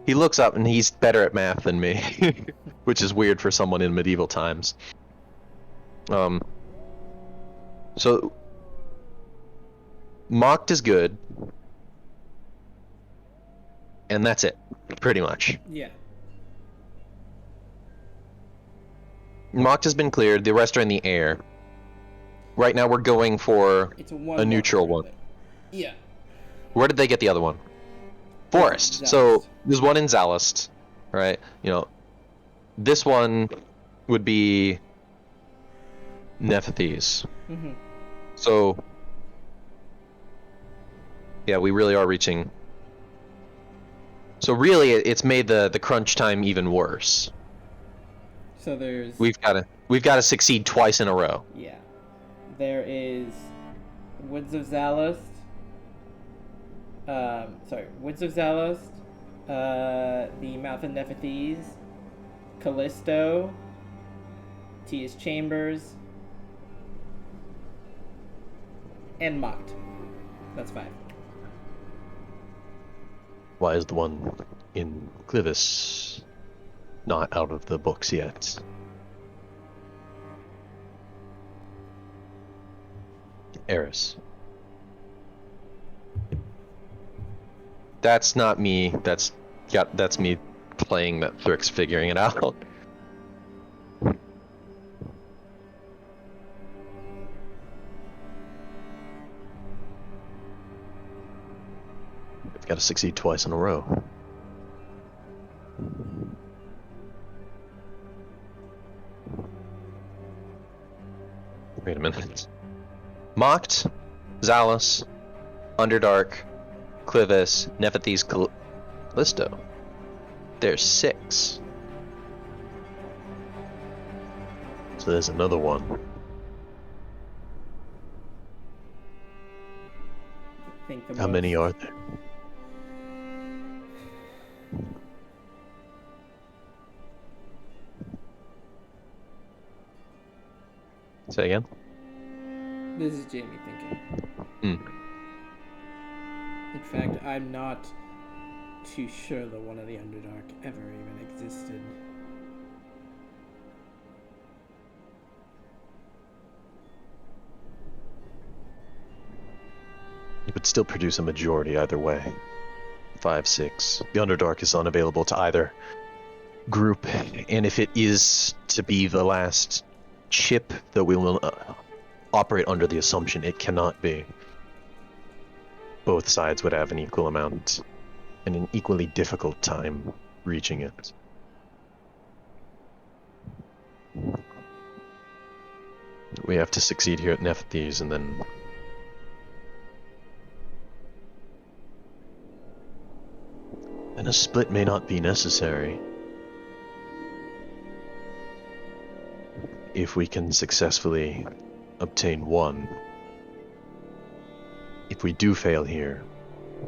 He looks up and he's better at math than me, which is weird for someone in medieval times. So Mocked is good, and that's it, pretty much. Yeah. Mocked has been cleared. The rest are in the air. Right now, we're going for It's a neutral one. Yeah. Where did they get the other one? Forest. Zalist. So there's one in Zalist, right? You know, this one would be Nephthys. Mm-hmm. So yeah, we really are reaching. So really, it's made the crunch time even worse. So there's. We've got to succeed twice in a row. Yeah. There is Woods of Zalust. Woods of Zalust, the Mouth of Nephthys, Callisto, Tia's Chambers, and Mocked. That's 5. Why is the one in Clivis not out of the books yet? Eris. That's not me. That's me playing that Thrix figuring it out. We've got to succeed twice in a row. Wait a minute. Mocked, Zalus, Underdark, Clivis, Nephthys, Callisto. There's 6. So there's another one. I think How many are there? Say again? This is Jamie thinking. Hmm. In fact, I'm not too sure that one of the Underdark ever even existed. It would still produce a majority either way. 5, 6. The Underdark is unavailable to either group, and if it is to be the last ship, that we will operate under the assumption it cannot be. Both sides would have an equal amount and an equally difficult time reaching it. We have to succeed here at Nephthys, and then a split may not be necessary. If we can successfully obtain one. If we do fail here,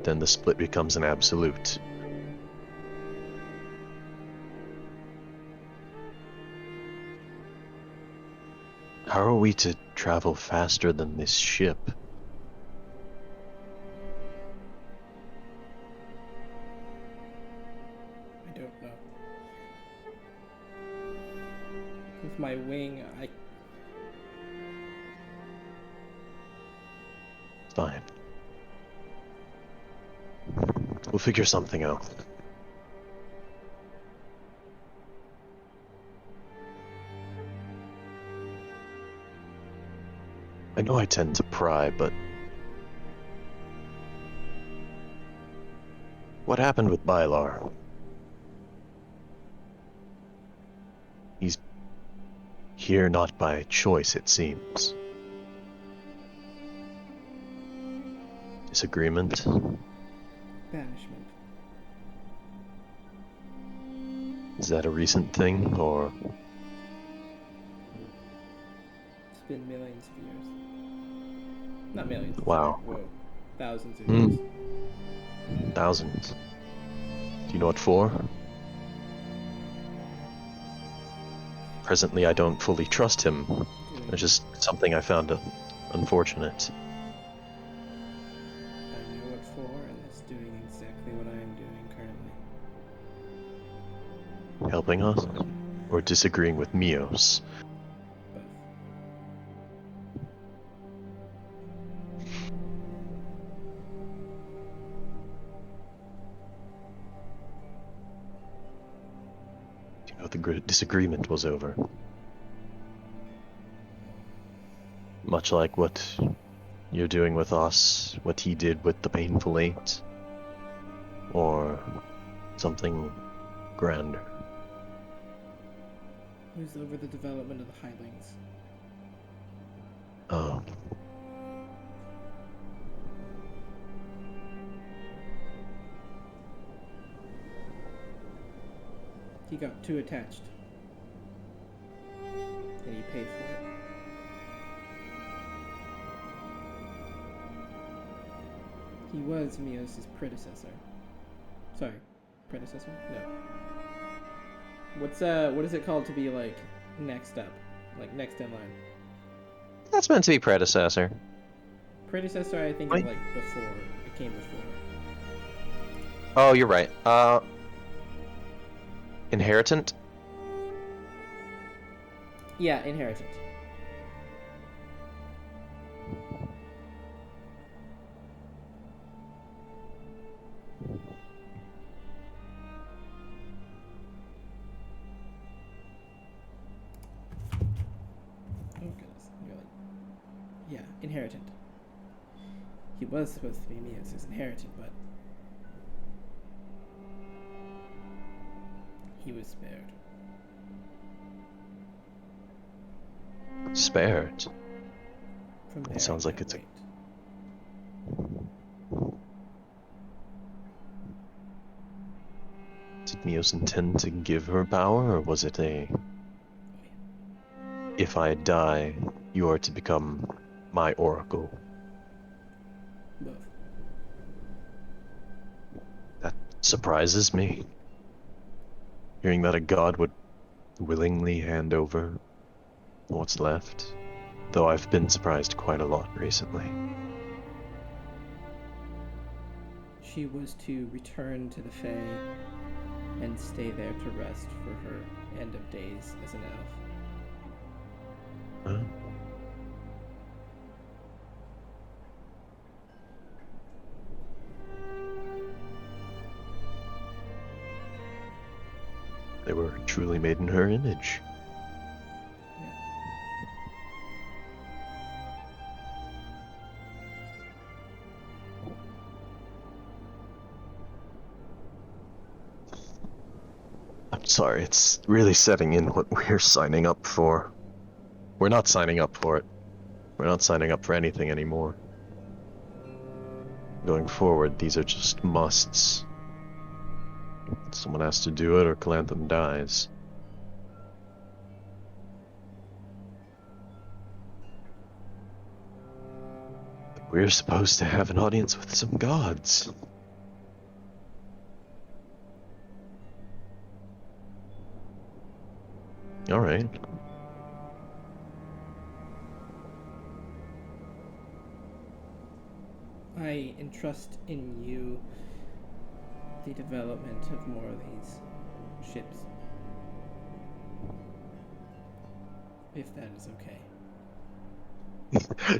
then the split becomes an absolute. How are we to travel faster than this ship? I don't know. With my wing, Fine. We'll figure something out. I know I tend to pry, but what happened with Bylar? He's here not by choice, it seems. Disagreement? banishment. Is that a recent thing, or? It's been millions of years. Not millions. Wow. Sorry. Whoa. Thousands of years. Thousands. Do you know what for? Presently, I don't fully trust him. It's just something I found unfortunate. I know what for, and it's doing exactly what I am doing currently. Helping us? Or disagreeing with Mios? Both. Do you know what the disagreement was over? Much like what you're doing with us, what he did with the Painful Eight, or something grander. It was over the development of the Highlings. Oh. He got too attached. And he paid for it. He was Mios' predecessor. Sorry, predecessor? No. What is it called to be like next up? Like next in line? That's meant to be predecessor. Predecessor, I think, is like before. It came before. Oh, you're right. Inheritant? Yeah, inheritant. Oh goodness, you're like, yeah, inheritant. He was supposed to be Mios' inheritant, but he was spared. Spared? From It sounds like it's weight. Did Mios intend to give her power, or was it a... If I die, you are to become my oracle? Both. That surprises me. Hearing that a god would willingly hand over what's left. Though I've been surprised quite a lot recently. She was to return to the Fae and stay there to rest for her end of days as an elf. Huh? They were truly made in her image. Yeah. I'm sorry, it's really setting in what we're signing up for. We're not signing up for it. We're not signing up for anything anymore. Going forward, these are just musts. Someone has to do it or Calanthum dies. We're supposed to have an audience with some gods. Alright. I entrust in you the development of more of these ships. If that is okay.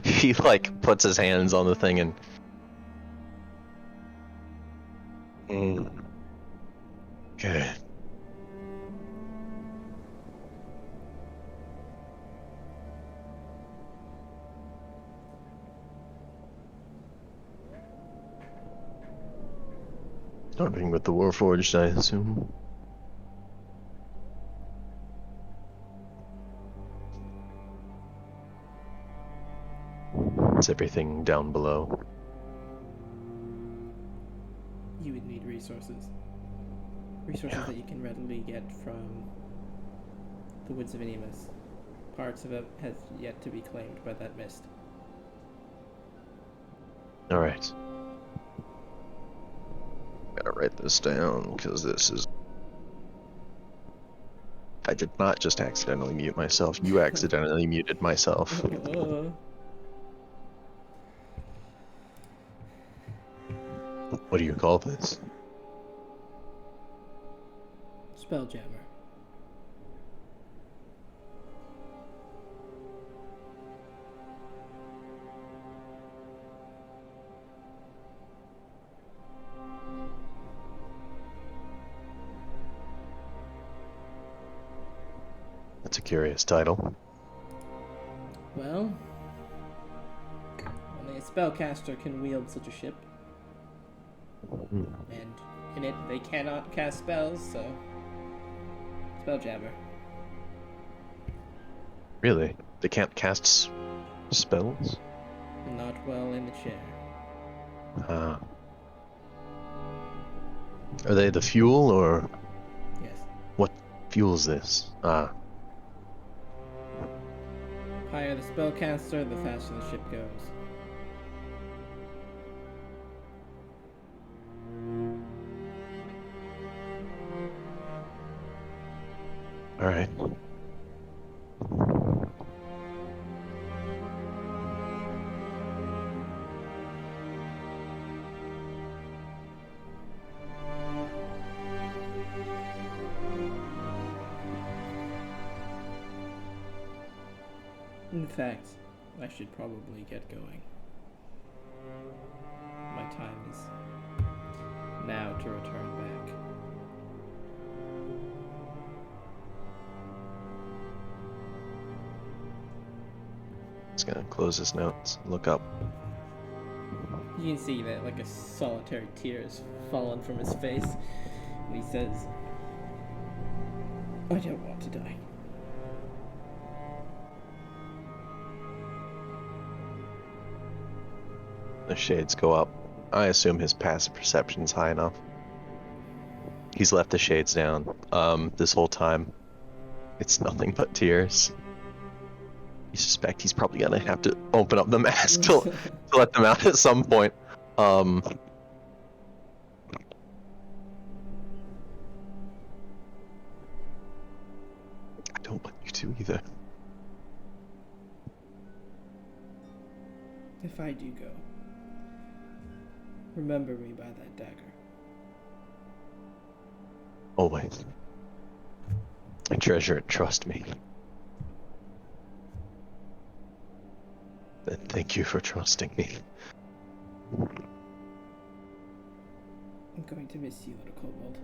He, like, puts his hands on the thing and... Okay. Starting with the Warforged, I assume. It's everything down below. You would need resources. Resources that you can readily get from the Woods of Animus. Parts of it has yet to be claimed by that mist. Alright. Gotta write this down, because this is... I did not just accidentally mute myself. You accidentally muted myself. What do you call this? Spelljammer. That's a curious title. Well, only a spellcaster can wield such a ship. And in it, they cannot cast spells, so... Spelljammer. Really? They can't cast spells? Not while in the chair. Are they the fuel, or Yes. what fuels this? Higher the spellcaster, the faster the ship goes. Alright. In fact, I should probably get going. My time is now to return back. Just gonna close his notes, look up. You can see that like a solitary tear has fallen from his face. And he says, I don't want to die. The shades go up. I assume his passive perception's high enough. He's left the shades down this whole time. It's nothing but tears. You suspect he's probably gonna have to open up the mask to let them out at some point. I don't want you to either. If I do go, remember me by that dagger. Always. I treasure it, trust me. Then thank you for trusting me. I'm going to miss you, little kobold.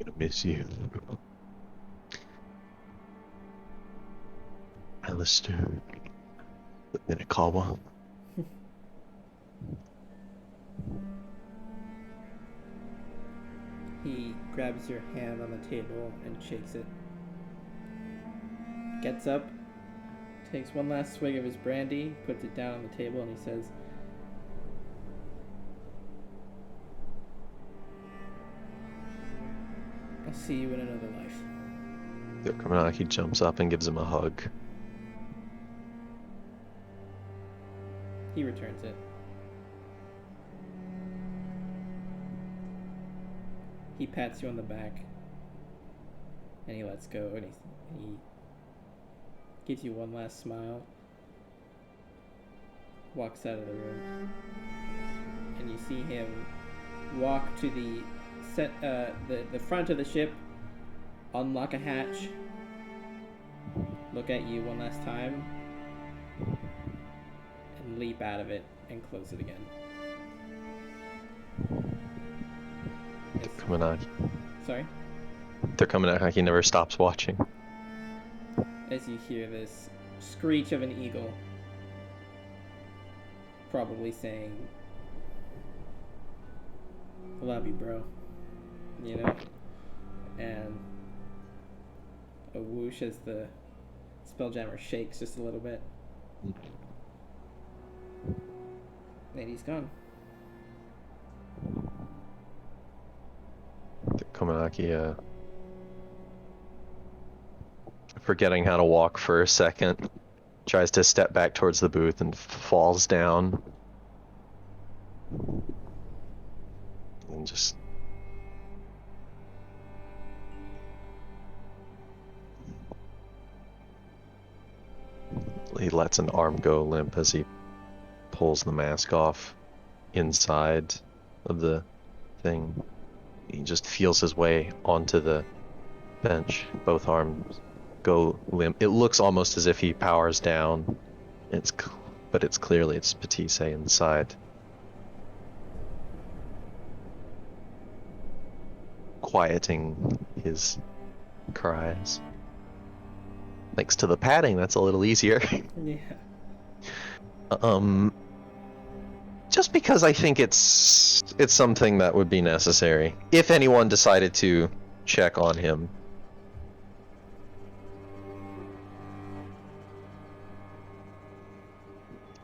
gonna miss you. Alistair Minakawa. He grabs your hand on the table and shakes it. Gets up, takes one last swig of his brandy, puts it down on the table, and he says, I'll see you in another life. Kamanaki jumps up and gives him a hug. He returns it. He pats you on the back, and he lets go, and he gives you one last smile, walks out of the room, and you see him walk to the front of the ship, unlock a hatch, look at you one last time, and leap out of it and close it again. Kamanaki. Sorry? The Kamanaki never stops watching. As you hear this screech of an eagle, probably saying, I love you, bro. You know? And a whoosh as the Spelljammer shakes just a little bit. And he's gone. The Kamanaki, forgetting how to walk for a second, tries to step back towards the booth and falls down. And just... he lets an arm go limp as he pulls the mask off inside of the thing. He just feels his way onto the bench. Both arms go limp. It looks almost as if he powers down. But it's clearly it's Patisse inside. Quieting his cries. Thanks to the padding, that's a little easier. Yeah. Just because I think it's something that would be necessary if anyone decided to check on him.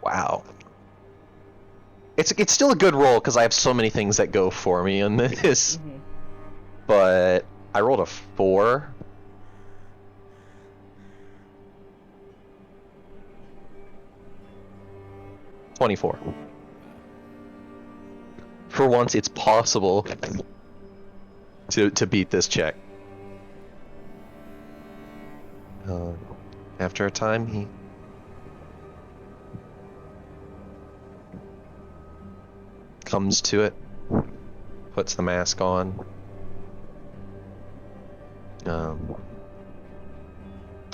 Wow. It's still a good roll because I have so many things that go for me in this. Mm-hmm. But I rolled a 4. $24. For once, it's possible to beat this check. After a time, he comes to it, puts the mask on.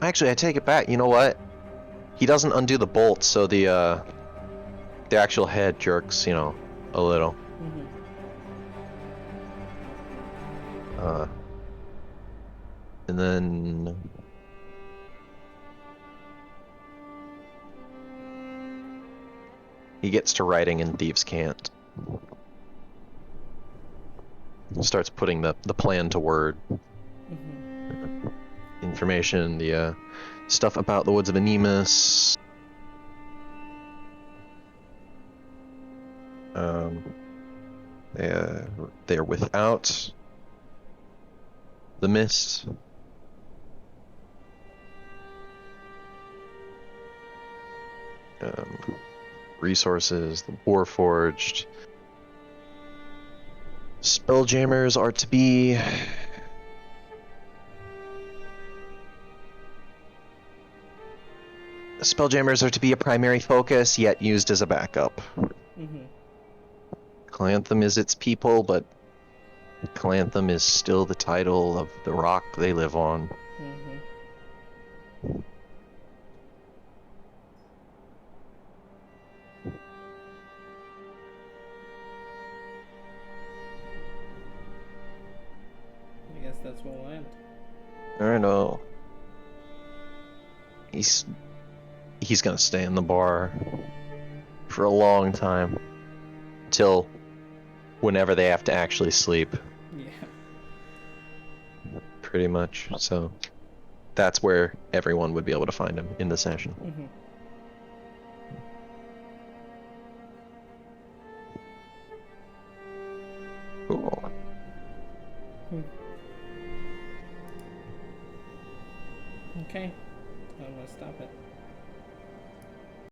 Actually, I take it back. You know what? He doesn't undo the bolt, so the actual head jerks, a little. Mm-hmm. And then he gets to writing in Thieves' Cant. Starts putting the plan to word. Mm-hmm. Information, the stuff about the Woods of Anemus. They're without the mist. Resources, the Warforged. Spelljammers are to be... Spelljammers are to be a primary focus, yet used as a backup. Mm-hmm. Clantham is its people, but Clantham is still the title of the rock they live on. Mm-hmm. I guess I know. He's gonna stay in the bar for a long time. Till whenever they have to actually sleep, Yeah. pretty much. So that's where everyone would be able to find him, in the session. Mm-hmm. Cool. Okay. I'm gonna stop it.